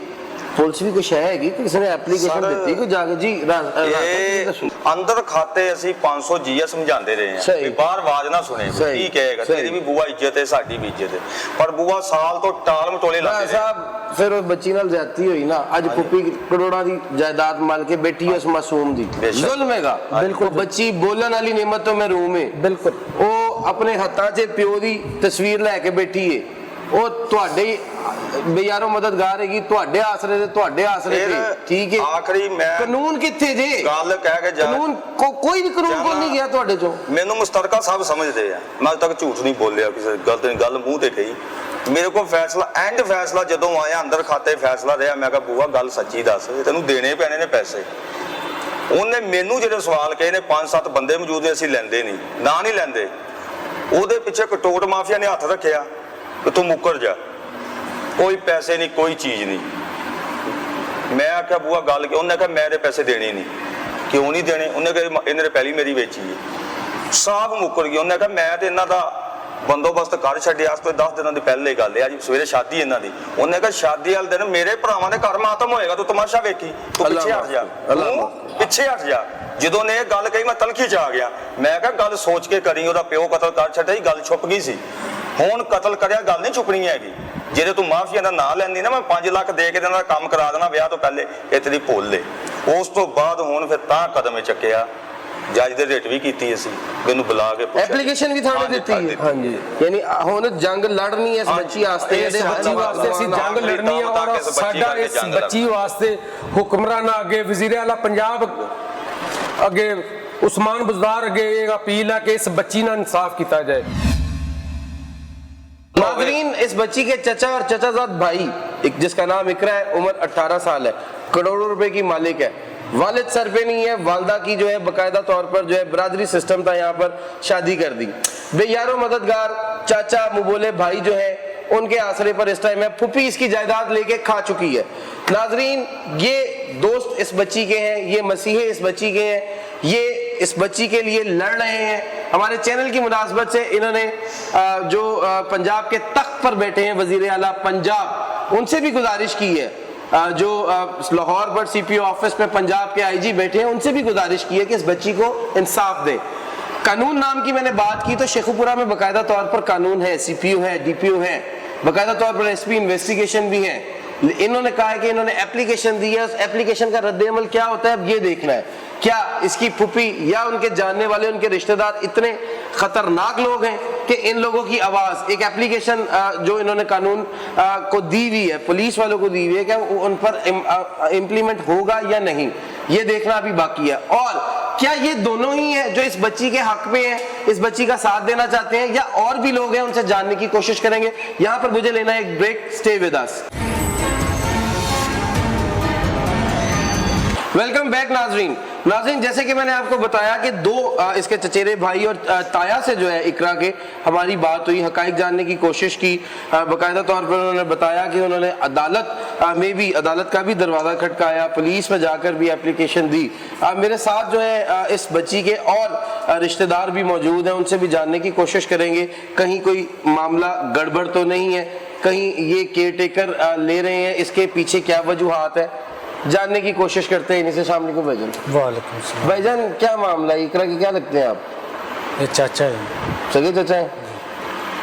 S4: ਪੁਲਿਸ ਵੀ ਕੋਈ ਸ਼ੈ ਹੈਗੀ ਕਿ ਕਿਸੇ ਨੇ ਐਪਲੀਕੇਸ਼ਨ ਦਿੱਤੀ ਕੋਈ ਜਾ ਕੇ ਜੀ
S2: ਇਹ ਅੰਦਰ ਖਾਤੇ ਅਸੀਂ 500 ਜੀਆ ਸਮਝਾਉਂਦੇ ਰਹੇ ਹਾਂ
S4: ਸਹੀ।
S2: ਵੀ ਬਾਹਰ ਆਵਾਜ਼ ਨਾ ਸੁਣੇ,
S4: ਸਹੀ,
S2: ਕੀ ਕਹੇਗਾ,
S4: ਸਹੀ।
S2: ਤੇਰੀ ਵੀ ਬੂਆ ਇੱਜ਼ਤ ਹੈ, ਸਾਡੀ ਵੀ ਇੱਜ਼ਤ ਹੈ, ਪਰ ਬੂਆ ਸਾਲ ਤੋਂ ਟਾਲ ਮਟੋਲੇ ਲਾਉਂਦੇ ਰਹੇ।
S4: ਸਾਹਿਬ ਫਿਰ ਉਹ ਬੱਚੀ ਨਾਲ ਜ਼ਿਆਦਤੀ ਹੋਈ ਨਾ, ਅੱਜ ਪੁੱਪੀ ਕਰੋੜਾਂ ਦੀ ਜਾਇਦਾਦ ਮਾਲ ਕੇ ਬੈਠੀ ਹੈ ਉਸ ਮਾਸੂਮ ਦੀ,
S2: ਬੇਸ਼ੱਕ।
S4: ਜ਼ੁਲਮ ਹੈਗਾ ਬਿਲਕੁਲ। ਬੱਚੀ ਬੋਲਣ ਵਾਲੀ ਨਿਮਤ ਤੋਂ ਮਹਿਰੂਮ ਹੈ
S3: ਬਿਲਕੁਲ।
S4: ਉਹ ਆਪਣੇ ਹੱਥਾਂ 'ਚ ਪਿਓ ਦੀ ਤਸਵੀਰ ਲੈ ਕੇ ਬੈਠੀ ਹੈ, ਉਹ ਤੁਹਾਡੇ ਬੇਯਾਰੋ ਮਦਦਗਾਰ ਹੈਗੀ, ਤੁਹਾਡੇ ਆਸਰੇ ਤੇ, ਠੀਕ ਹੈ।
S2: ਆਖਰੀ ਮੈਂ
S4: ਕਾਨੂੰਨ ਕਿੱਥੇ ਜੇ?
S2: ਗੱਲ ਕਹਿ ਕੇ ਜਾ,
S4: ਕਾਨੂੰਨ ਕੋਈ ਵੀ ਕਾਨੂੰਨ ਕੋਲ ਨਹੀਂ ਗਿਆ ਤੁਹਾਡੇ ਚੋਂ।
S2: ਮੈਨੂੰ ਮੁਸ਼ਤਰਕਾ ਸਭ ਸਮਝਦੇ ਆ, ਮੈਂ ਅੱਜ ਤੱਕ ਝੂਠ ਨਹੀਂ ਬੋਲਿਆ, ਕਿਸੇ ਗੱਲ ਮੂੰਹ ਤੇ ਕਹੀ। ਮੇਰੇ ਕੋਲ ਫੈਸਲਾ ਐਂਡ ਫੈਸਲਾ ਜਦੋਂ ਆਇਆ ਅੰਦਰ ਖਾਤੇ ਫੈਸਲਾ ਰਿਹਾ, ਮੈਂ ਕਿਹਾ ਬੂਆ ਗੱਲ ਸੱਚੀ ਦੱਸ, ਤੈਨੂੰ ਦੇਣੇ ਪੈਣੇ ਨੇ ਪੈਸੇ। ਉਹਨੇ ਮੈਨੂੰ ਜਿਹੜੇ ਸਵਾਲ ਕਹੇ ਨੇ, 5-7 ਬੰਦੇ ਮੌਜੂਦ ਨੇ, ਅਸੀਂ ਲੈਂਦੇ ਨਹੀਂ, ਨਾ ਨਹੀਂ ਲੈਂਦੇ। ਉਹਦੇ ਪਿੱਛੇ ਕਟੋਟ ਮਾਫੀਆ ਨੇ ਹੱਥ ਰੱਖਿਆ ਕਿ ਤੂੰ ਮੁੱਕਰ ਜਾ, ਕੋਈ ਪੈਸੇ ਨਹੀਂ, ਕੋਈ ਚੀਜ਼ ਨਹੀਂ। ਮੈਂ ਆਖਿਆ ਬੂਆ ਗੱਲ ਕਿ, ਉਹਨੇ ਕਿਹਾ ਮੈਂ ਇਹਦੇ ਪੈਸੇ ਦੇਣੇ ਨਹੀਂ। ਕਿਉਂ ਨਹੀਂ ਦੇਣੇ? ਉਹਨੇ ਕਿਹਾ ਇਹਨੇ ਪਹਿਲੀ ਮੇਰੀ ਵੇਚੀ ਹੈ। ਸਾਫ ਮੁੱਕਰ ਗਈ। ਉਹਨੇ ਕਿਹਾ ਮੈਂ ਤੇ ਇਹਨਾਂ ਦਾ ਬੰਦੋਬਸਤ ਕਰ ਛੱਡਿਆ, ਅੱਜ ਤੋਂ 10 ਦਿਨਾਂ ਦੀ ਪਹਿਲੇ ਗੱਲ ਹੈ, ਅੱਜ ਸਵੇਰੇ ਸ਼ਾਦੀ ਇਹਨਾਂ ਦੀ। ਉਹਨੇ ਕਿਹਾ ਸ਼ਾਦੀ ਵਾਲੇ ਦਿਨ ਮੇਰੇ ਭਰਾਵਾਂ ਦੇ ਘਰ ਮਾਤਮ ਹੋਏਗਾ, ਤੂੰ ਤਮਾਸ਼ਾ ਵੇਖੀ, ਤੂੰ ਪਿੱਛੇ ਹਟ ਜਾ, ਪਿੱਛੇ ਹਟ ਜਾ। ਜਦੋਂ ਨੇ ਇਹ ਗੱਲ ਕਹੀ ਮੈਂ ਤਲਖੀ 'ਚ ਆ ਗਿਆ। ਮੈਂ ਕਿਹਾ ਗੱਲ ਸੋਚ ਕੇ ਕਰੀ, ਉਹਦਾ ਪਿਓ ਕਤਲ ਕਰ ਛੱਡਿਆ ਸੀ, ਗੱਲ ਛੁਪ ਗਈ ਸੀ। ਹੁਣ ਕਤਲ ਕਰਿਆ, ਗੱਲ ਨਹੀਂ ਛੁਪਣੀ ਹੈਗੀ। ਜਿਹੜੇ ਤੂੰ ਮਾਫੀਆ ਦਾ ਨਾਂ ਲੈਂਦੀ ਨਾ, ਮੈਂ 5 ਲੱਖ ਦੇ ਕੇ ਇਹਨਾਂ ਦਾ ਕੰਮ ਕਰਾ ਦੇਣਾ ਵਿਆਹ ਤੋਂ ਪਹਿਲੇ, ਇਹ ਤੇਰੀ ਭੁੱਲ ਲੈ। ਉਸ ਤੋਂ ਬਾਅਦ ਹੁਣ ਫਿਰ ਤਾਂ ਕਦਮ ਚੱਕਿਆ, ਜੱਜ ਦੇ ਰੇਟ ਵੀ ਕੀਤੀ ਅਸੀਂ, ਮੈਨੂੰ ਬੁਲਾ ਕੇ
S4: ਐਪਲੀਕੇਸ਼ਨ ਵੀ ਥਾਣੇ ਦਿੱਤੀ ਹੈ।
S3: ਹਾਂਜੀ,
S4: ਯਾਨੀ ਹੁਣ ਜੰਗ ਲੜਨੀ ਹੈ ਇਸ ਬੱਚੀ ਵਾਸਤੇ,
S3: ਇਸ ਬੱਚੀ ਵਾਸਤੇ ਅਸੀਂ ਜੰਗ ਲੜਨੀ ਹੈ। ਔਰ ਸਾਡਾ ਇਸ ਬੱਚੀ ਵਾਸਤੇ ਹੁਕਮਰਾਨਾਂ ਅੱਗੇ, ਵਜ਼ੀਰ ਆਲਾ ਪੰਜਾਬ ਅੱਗੇ, ਉਸਮਾਨ ਬੁਜ਼ਦਾਰ ਅੱਗੇ ਇਹ ਅਪੀਲ है कि इस बच्ची ना इंसाफ किया जाए।
S4: नाज़रीन, इस बच्ची के चचा और चचाजाद भाई, जिसका नाम इकरा है, उम्र 18 साल है, करोड़ों रुपए की मालिक है, वालिद सर पे नहीं है, वालदा की जो है बाकायदा तौर पर जो है बरादरी सिस्टम था, यहाँ पर शादी कर दी। बेयारो मददगार चाचा मुबोले भाई जो है उनके आसरे पर इस टाइम है, फुफी इसकी जायदाद लेके खा चुकी है। नाजरीन, ये दोस्त इस बच्ची के हैं, ये मसीहे इस बच्ची के हैं, ये इस बच्ची के लिए लड़ रहे हैं। हमारे चैनल की मुनासबत से इन्होंने जो पंजाब के तख्त पर बैठे हैं वजीर आला पंजाब, उनसे भी गुजारिश की है, जो लाहौर पर CPO ऑफिस में पंजाब के IG बैठे हैं, उनसे भी गुजारिश की है कि इस बच्ची को इंसाफ दे। कानून नाम की मैंने बात की तो शेखुपुरा में बाकायदा तौर पर कानून है, CPO है, DPO है, बाकायदा तौर पर SP इन्वेस्टिगेशन भी है। इन्होंने कहा है कि इन्होंने एप्लीकेशन दी है, उस एप्लीकेशन का रद्द-ए-अमल क्या होता है अब ये देखना है। क्या इसकी फूफी या उनके जानने वाले, उनके रिश्तेदार इतने खतरनाक लोग हैं कि इन लोगों की आवाज़, एक एप्लीकेशन जो इन्होंने कानून को दी हुई है, पुलिस वालों को दी हुई है, क्या उन पर इम्प्लीमेंट होगा या नहीं, ये देखना अभी बाकी है। और क्या ये दोनों ही है जो इस बच्ची के हक पे है, इस बच्ची का साथ देना चाहते हैं, या और भी लोग हैं, उनसे जानने की कोशिश करेंगे। यहाँ पर मुझे लेना है एक break, stay with us. Welcome back नाजरीन। नाजरीन, जैसे कि मैंने आपको बताया कि दो इसके चचेरे भाई और ताया से जो है इकरा के हमारी बात हुई, हकाइक जानने की कोशिश की। बाकायदा तौर पर उन्होंने बताया कि उन्होंने अदालत का भी दरवाज़ा खटकाया, पुलिस में जाकर भी एप्लीकेशन दी। मेरे साथ जो है इस बच्ची के और रिश्तेदार भी मौजूद हैं, उनसे भी जानने की कोशिश करेंगे कहीं कोई मामला गड़बड़ तो नहीं है, कहीं ये केयर टेकर ले रहे हैं, इसके पीछे क्या वजूहात है, जानने की कोशिश करते हैं इनसे। शाम को भाईजान।
S5: वालेकुम सलाम।
S4: भाईजान, क्या मामला है? इकरा के क्या लगते हैं आप?
S5: ये चाचा है।
S4: सगे चाचा हैं?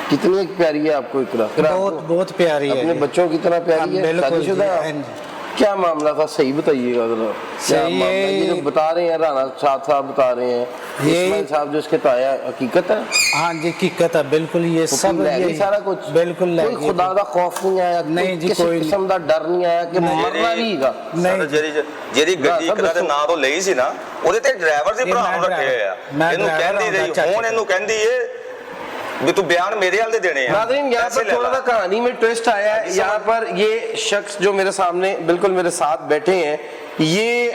S4: कितनी प्यारी है आपको इकरा?
S5: बहुत बहुत प्यारी है
S4: अपने
S5: जी।
S4: बच्चों की तरह प्यारी है?
S5: बिल्कुल जी,
S4: शादीशुदा है?
S5: हाँ जी।
S4: क्या मामला था, सही बताइएगा जरा। क्या
S5: सही
S4: मामला?
S5: है।
S4: ये जो बता रहे हैं राणा साहब बता रहे हैं,
S5: ये-
S4: इस्माइल साहब जो इसके ताया, हकीकत है?
S5: हाँ जी, हकीकत है बिल्कुल। ये सब
S4: ले गई
S5: ये
S4: सारा कुछ?
S5: बिल्कुल ले
S4: कोई
S5: गई।
S4: खुदा का खौफ नहीं आया?
S5: नहीं जी,
S4: किसी
S5: कोई
S4: किस्म का डर नहीं आया कि मरना भी ਹੈਗਾ?
S5: ਨਹੀਂ
S2: ਸਰ ਜਿਹੜੀ ਗੱਡੀ
S4: ਸਰ,
S2: ਕਰਾ ਦੇ
S4: ਦੱਸੋ।
S2: ਨਾਂ ਤੋਂ ਲਈ ਸੀ ਨਾ, ਉਹਦੇ ਤੇ ਡਰਾਈਵਰ ਦੇ
S5: ਇਹ
S2: ਭਰਾ
S5: ਮੈਂ
S2: ਨੂੰ ਰੱਖੇ ਹੋਏ ਆ।
S5: ਮੈਂ
S2: ਇਹਨੂੰ
S5: driver
S2: ਕਹਿੰਦੀ
S5: ਹੁੰਦਾ
S2: ਰਹੀ,
S5: ਚਾਚੇ
S2: ਹੁਣ ਇਹਨੂੰ ਕਹਿੰਦੀ ਏ ਵੀ ਤੂੰ ਬਿਆਨ ਮੇਰੇ ਵੱਲ ਦੇ ਦੇਣੇ ਆ।
S4: नाज़रीन, यहाँ
S2: पैसे
S4: पर
S2: ले
S4: थोड़ा
S2: ला।
S4: सा कहानी में ट्विस्ट आया है। यहाँ पर ये शख्स जो मेरे सामने बिल्कुल मेरे साथ बैठे हैं, ये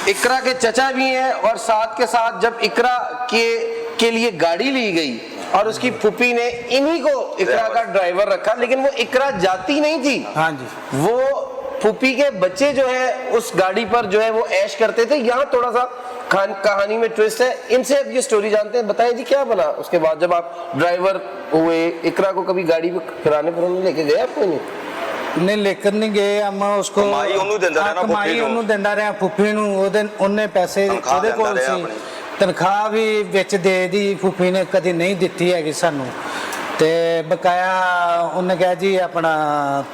S4: इकरा के चचा भी हैं, और साथ के साथ जब इकरा के लिए गाड़ी ली गई और उसकी फूफी ने इन्हीं को इकरा का ड्राइवर रखा, लेकिन वो इकरा जाती नहीं थी।
S5: हाँ जी।
S4: वो फूफी के बच्चे जो है उस गाड़ी पर जो है वो ऐश करते थे। यहाँ थोड़ा सा कहानी में ट्विस्ट है। इनसे अब ये स्टोरी जानते हैं। बताएं जी, क्या बना उसके बाद जब आप ड्राइवर हुए? इकरा को कभी गाड़ी पे किराने पर लेके गए आप? कोई नहीं?
S5: ਨੇ ਲੇਕਰ ਨਹੀਂ ਗਏ ਅਮਾ ਉਸਕੋ
S2: ਕਮਾਈ ਉਹਨੂੰ ਦਿੰਦਾ ਰਿਹਾ ਨਾ,
S5: ਕਮਾਈ
S2: ਫੁੱਫੀ ਨੂੰ।
S5: ਉਹਨੂੰ ਦਿੰਦਾ ਰਿਹਾ ਫੁੱਫੀ ਨੂੰ। ਉਹਨੇ ਪੈਸੇ
S2: ਤਨਖਾਹ
S5: ਉਹਦੇ ਕੋਲ
S2: ਦਿੰਦਾ ਰਿਹਾ
S5: ਸੀ,
S2: ਆਪਣੀ।
S5: ਤਨਖਾਹ ਵੀ ਵਿੱਚ ਦੇ ਦੀ ਫੁੱਫੀ ਨੇ ਕਦੀ ਨਹੀਂ ਦਿੱਤੀ ਹੈਗੀ ਸਾਨੂੰ। ਤੇ ਬਕਾਇਆ ਉਹਨੇ ਕਿਹਾ ਜੀ ਆਪਣਾ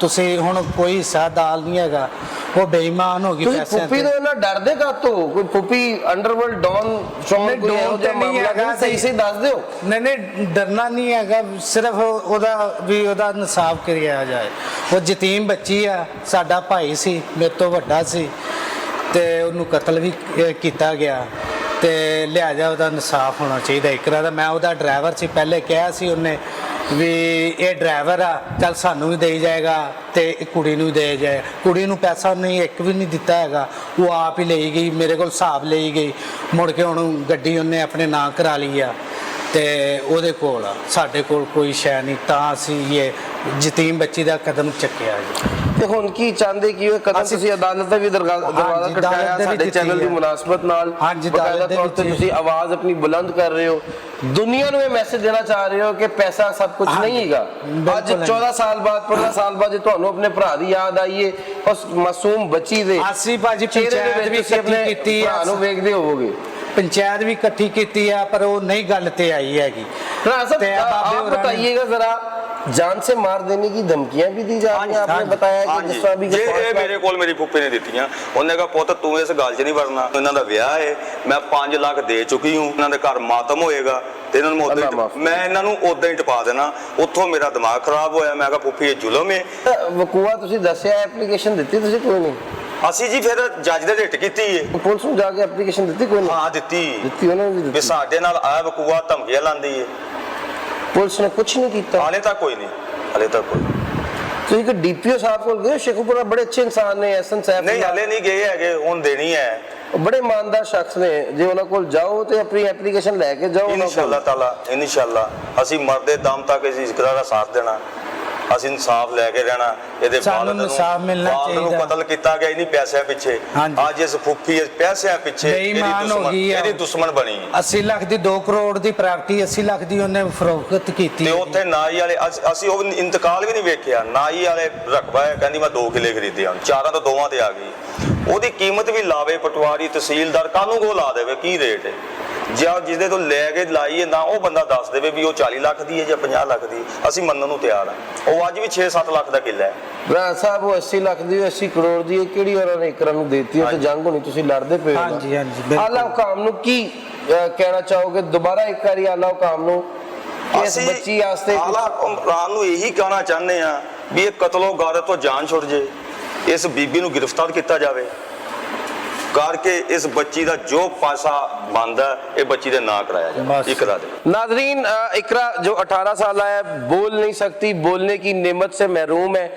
S5: ਤੁਸੀਂ ਹੁਣ ਕੋਈ ਹਿੱਸਾ ਦਾਲ ਨਹੀਂ ਹੈਗਾ। ਉਹ ਬੇਈਮਾਨ ਹੋ ਗਈ
S4: ਤੁਸੀਂ
S5: ਪੈਸਿਆਂ
S4: ਫੁੱਫੀ
S5: ਤੇ।
S4: ਤੋਂ ਇਹਨਾਂ ਡਰਦੇ ਕਾਤੋਂ? ਕੋਈ ਫੁੱਫੀ ਅੰਡਰਵਰਲਡ ਡੌਨ ਸ਼ੌਨ
S5: ਨਹੀਂ,
S4: ਕੋਈ ਇਹੋ
S5: ਡੌਨ
S4: ਜਿਹਾ
S5: ਤੇ ਨਹੀਂ
S4: ਮਾਮਲਾ
S5: ਹੈਗਾ,
S4: ਨਹੀਂ? ਸਹੀ ਸਹੀ ਦੱਸ ਦਿਓ।
S5: ਨਹੀਂ ਨਹੀਂ, ਡਰਨਾ ਨਹੀਂ ਹੈਗਾ। ਸਿਰਫ ਉਹਦਾ ਇਨਸਾਫ ਕਰਿਆ ਜਾਏ। ਉਹ ਯਤੀਮ ਬੱਚੀ ਆ, ਸਾਡਾ ਭਾਈ ਸੀ, ਮੇਰੇ ਤੋਂ ਵੱਡਾ ਸੀ, ਤੇ ਉਹਨੂੰ ਕਤਲ ਵੀ ਕੀਤਾ ਗਿਆ। ਤੇ ਲਿਹਾਜ਼ਾ ਉਹਦਾ ਇਨਸਾਫ ਹੋਣਾ ਚਾਹੀਦਾ ਇਕਰਾ ਦਾ। ਮੈਂ ਉਹਦਾ ਡਰਾਈਵਰ ਸੀ, ਪਹਿਲੇ ਕਿਹਾ ਸੀ ਉਹਨੇ ਵੀ ਇਹ ਡਰਾਈਵਰ ਆ, ਚੱਲ ਸਾਨੂੰ ਵੀ ਦੇਈ ਜਾਏਗਾ ਤੇ ਇਹ ਕੁੜੀ ਨੂੰ ਵੀ ਦੇ ਜਾਏ। ਕੁੜੀ ਨੂੰ ਪੈਸਾ ਨਹੀਂ ਇੱਕ ਵੀ ਨਹੀਂ ਦਿੱਤਾ ਹੈਗਾ, ਉਹ ਆਪ ਹੀ ਲਈ ਗਈ, ਮੇਰੇ ਕੋਲ ਹਿਸਾਬ ਲਈ ਗਈ। ਮੁੜ ਕੇ ਹੁਣ ਗੱਡੀ ਉਹਨੇ ਆਪਣੇ ਨਾਂ ਕਰਾ ਲਈ ਆ ਤੇ ਉਹਦੇ ਕੋਲ ਆ, ਸਾਡੇ ਕੋਲ ਕੋਈ ਸ਼ੈ ਨਹੀਂ। ਤਾਂ ਅਸੀਂ ਇਹ ਯਤੀਮ ਬੱਚੀ ਦਾ ਕਦਮ ਚੱਕਿਆ ਜੀ।
S4: ਤੇ ਹੁਣ ਕੀ ਚਾਹੁੰਦੇ ਕਿ ਉਹ ਕਦਮ ਤੁਸੀਂ ਅਦਾਲਤ ਦਾ ਵੀ ਦਰਵਾਜ਼ਾ
S5: ਹਾਂਜੀ,
S4: ਖਟਕਾਇਆ?
S5: ਅਦਾਲਤ ਦੇ
S4: ਸਾਡੇ
S5: ਵਿੱਚ
S4: ਚੈਨਲ ਦੀ
S5: ਹੈ।
S4: ਮੁਨਾਸਬਤ ਨਾਲ
S5: ਹਾਂਜੀ,
S4: ਬਕਾਇਦਾ
S5: ਅਦਾਲਤ ਦੇ
S4: ਤੌਰ ਤੇ
S5: ਵਿੱਚ।
S4: ਤੁਸੀਂ ਆਵਾਜ਼ ਆਪਣੀ ਬੁਲੰਦ ਕਰ ਰਹੇ ਹੋ, ਦੁਨੀਆ ਨੂੰ ਇਹ ਮੈਸੇਜ ਦੇਣਾ ਚਾਹ ਰਹੇ ਹੋ ਕਿ ਪੈਸਾ ਸਭ ਕੁਝ
S5: ਹਾਂਜੀ,
S4: ਨਹੀਂ ਹੈਗਾ। ਅੱਜ
S5: ਬਿਲਕੁਲ
S4: 14 ਸਾਲ ਬਾਅਦ 15 ਸਾਲ ਬਾਅਦ ਜੇ ਤੁਹਾਨੂੰ ਆਪਣੇ ਭਰਾ ਦੀ ਯਾਦ ਆਈ ਹੈ, ਉਸ ਮਾਸੂਮ ਬੱਚੀ ਦੇ
S5: ਅਸੀਂ ਭਾਜੀ
S4: ਚਿਹਰੇ ਦੇ
S5: ਪੰਚਾਇਤ
S4: ਵਿੱਚ
S5: ਵੀ
S4: ਤੁਸੀਂ ਆਪਣੇ
S5: ਇਕੱਠੀ ਕੀਤੀ
S4: ਭਰਾ ਨੂੰ
S5: ਆ,
S4: ਵੇਖਦੇ ਹੋਵੋਗੇ।
S5: ਪੰਚਾਇਤ ਵੀ ਇਕੱਠੀ ਕੀਤੀ ਆ, ਪਰ ਉਹ ਨਹੀਂ ਗੱਲ ਤੇ ਆਈ ਹੈਗੀ।
S4: राणा साहब,
S5: ते बाबे
S4: आप
S5: होरां ने-
S4: बताइएगा जरा, जान से मार देने की धमकियां भी दी जा रही हैं? आपने बताया कि
S2: ਹਾਂਜੀ
S4: जिस तरह भी
S2: ਜੇ ਇਹ ਮੇਰੇ ਕੋਲ ਮੇਰੀ ਫੁੱਫੀ ਨੇ ਦਿੱਤੀਆਂ, ਉਹਨੇ ਕਿਹਾ ਪੁੱਤ ਤੂੰ ਇਸ ਗੱਲ 'ਚ ਨਹੀਂ ਵੜਨਾ, ਇਹਨਾਂ ਦਾ ਵਿਆਹ ਹੈ, ਮੈਂ 5 ਲੱਖ ਦੇ ਚੁੱਕੀ ਹੂੰ, ਇਹਨਾਂ ਦੇ ਘਰ ਮਾਤਮ ਹੋਏਗਾ ਤੇ ਇਹਨਾਂ ਨੂੰ
S4: ਅੱਲਾ ਮਾਫ਼।
S2: ਮੈਂ ਇਹਨਾਂ ਨੂੰ ਉਦਾਂ ਹੀ ਟਪਾ ਦੇਣਾ। ਉੱਥੋਂ ਮੇਰਾ ਦਿਮਾਗ ਖਰਾਬ ਹੋਇਆ। ਮੈਂ ਕਿਹਾ ਫੁੱਫੀ ਇਹ ਜ਼ੁਲਮ ਹੈ।
S4: ਵਕੂਆ ਤੁਸੀਂ ਦੱਸਿਆ, ਐਪਲੀਕੇਸ਼ਨ ਦਿੱਤੀ ਤੁਸੀਂ? ਕੋਈ ਨਹੀਂ?
S2: ਅਸੀਂ ਜੀ ਫਿਰ ਜੱਜ ਦੇ ਰਿਟ ਕੀਤੀ ਹੈ।
S4: ਪੁਲਿਸ ਨੂੰ ਜਾ ਕੇ ਐਪਲੀਕੇਸ਼ਨ ਦਿੱਤੀ? ਕੋਈ ਨਹੀਂ
S2: ਹਾਂ ਦਿੱਤੀ
S4: ਦਿੱਤੀ, ਉਹਨਾਂ ਨੇ ਵੀ
S2: ਵੀ
S4: ਦਿੱਤੀ।
S2: ਸਾਡੇ ਨਾਲ ਆ ਵਕੂਆ ਧਮਕੀਆਂ ਲਾਉਂਦੀ ਹੈ।
S4: ਪੁਲਿਸ ਨੇ ਕੁਝ ਨਹੀਂ ਕੀਤਾ?
S2: ਹਾਲੇ ਤੱਕ ਕੋਈ ਨਹੀਂ, ਹਾਲੇ ਤੱਕ ਕੋਈ
S4: ਤੁਸੀਂ ਕਿ ਡੀਪੀਓ ਸਾਹਿਬ ਕੋਲ ਗਏ? ਸ਼ੇਖੂਪੁਰਾ ਬੜੇ ਅੱਛੇ ਇਨਸਾਨ ਨੇ, ਐਸਨ ਸਾਹਿਬ
S2: ਨਹੀਂ, ਹਾਲੇ ਨਹੀਂ ਗਏ ਹੈਗੇ, ਹੁਣ ਦੇਣੀ ਹੈ
S4: ਬੜੇ ਇਮਾਨਦਾਰ ਸ਼ਖਸ ਨੇ। ਜੇ ਉਹਨਾਂ ਕੋਲ ਜਾਓ ਤੇ ਆਪਣੀ ਐਪਲੀਕੇਸ਼ਨ ਲੈ ਕੇ ਜਾਓ ਉਹਨਾਂ
S2: ਇਨਸ਼ਾਅੱਲਾ
S4: ਕੋਲ।
S2: ਤਾਲਾ। ਇਨਸ਼ਾਅੱਲਾ ਅਸੀਂ ਮਰਦੇ ਦਮ ਤੱਕ ਅਸੀਂ ਇਕਰਾ ਦਾ ਸਾਥ ਦੇਣਾ। ਅਸੀਂ ਇਨਸਾਫ ਲੈ ਕੇ ਰਹਿਣਾ। ਇਹਦੇ
S5: ਸਾਨੂੰ
S2: ਵਾਲਿਦ ਨੂੰ
S5: ਇਨਸਾਫ ਮਿਲਣਾ
S2: ਵਾਲਿਦ ਨੂੰ
S5: ਚਾਹੀਦਾ।
S2: ਕਤਲ ਕੀਤਾ ਗਿਆ ਇਨੀ ਪੈਸਿਆਂ ਪਿੱਛੇ।
S5: ਹਾਂਜੀ।
S2: ਅੱਜ ਇਸ ਫੁੱਫੀ ਇਸ ਪੈਸਿਆਂ ਪਿੱਛੇ
S5: ਬੇਈਮਾਨ ਹੋ ਗਈ ਆ।
S2: ਇਹਦੀ ਦੁਸ਼ਮਣ ਬਣੀ।
S5: 80 ਲੱਖ ਦੀ 2 ਕਰੋੜ ਦੀ ਪ੍ਰਾਪਰਟੀ 80 ਲੱਖ ਦੀ ਉਹਨੇ ਫਰੋਖਤ ਕੀਤੀ
S2: ਤੇ
S5: ਹੈ।
S2: ਉੱਥੇ ਨਾਈ ਵਾਲੇ ਅਸੀਂ ਉਹ ਇੰਤਕਾਲ ਵੀ ਨਹੀਂ ਵੇਖਿਆ। ਨਾਈ ਵਾਲੇ ਰਕਬਾ ਹੈ, ਕਹਿੰਦੀ ਮੈਂ 2 ਕਿੱਲੇ ਖਰੀਦੇ ਹਨ, 4 ਤੋਂ 2 ਤੇ ਆ ਗਈ। ਉਹਦੀ ਕੀਮਤ ਵੀ ਲਾਵੇ ਪਟਵਾਰੀ ਤਹਿਸੀਲਦਾਰ, ਕਾਹਨੂੰ ਕੋ ਲਾ ਦੇਵੇ ਕੀ ਰੇਟ ਹੈ। ਜਾਂ ਜਿਹਦੇ ਤੋਂ ਲੈ ਕੇ ਲਾਈਏ ਨਾ ਉਹ ਬੰਦਾ ਦੱਸ ਦੇਵੇ ਵੀ ਉਹ 40 ਲੱਖ ਦੀ ਹੈ ਜਾਂ 50 ਲੱਖ ਦੀ, ਅਸੀਂ ਮੰਨਣ ਨੂੰ ਤਿਆਰ ਹਾਂ। ਉਹ ਅੱਜ ਵੀ 6-7 ਲੱਖ ਦਾ ਕਿੱਲਾ ਹੈ।
S4: ਰਾਣਾ ਸਾਹਿਬ, ਉਹ 80 ਲੱਖ ਦੀ 80 ਕਰੋੜ ਦੀ ਕਿਹੜੀ ਉਹਨਾਂ ਨੇ ਇਕਰਾ ਨੂੰ ਦੇਤੀ? ਉਹ ਤੇ ਜੰਗ ਹੋਣੀ, ਤੁਸੀਂ ਲੜਦੇ ਪਏ ਹੋ।
S5: ਹਾਂਜੀ, ਹਾਂਜੀ, ਬਿਲਕੁਲ।
S4: ਆਲਾ ਹੁਕਾਮ ਨੂੰ ਕੀ ਕਹਿਣਾ ਚਾਹੋਗੇ? ਦੁਬਾਰਾ ਇੱਕ ਵਾਰੀ ਆਲਾ ਹੁਕਾਮ ਨੂੰ ਇਸ
S2: ਅਸੀਂ
S4: ਬੱਚੀ ਵਾਸਤੇ
S2: ਆਲਾ ਹੁਕਮਰਾਨ ਨੂੰ ਇਹੀ ਕਹਿਣਾ ਚਾਹੁੰਦੇ ਆ ਵੀ ਇਹ ਕਤਲੋ ਗਾਰਤ ਤੋਂ ਜਾਨ ਛੁੱਟ ਜੇ, ਇਸ ਬੀਬੀ ਨੂੰ ਗ੍ਰਿਫਤਾਰ ਕੀਤਾ ਜਾਵੇ ਕਰਕੇ ਇਸ ਬੱਚੀ ਦਾ ਜੋ ਪਾਸਾ ਬਣਦਾ ਇਹ ਬੱਚੀ ਦੇ ਨਾਂ ਕਰਾਇਆ ਜਾਵੇ
S5: बस।
S2: ਇਕਰਾ ਦੇ।
S4: नाजरीन, इकरा जो 18 साल है, बोल नहीं सकती, बोलने की नेमत से महरूम है।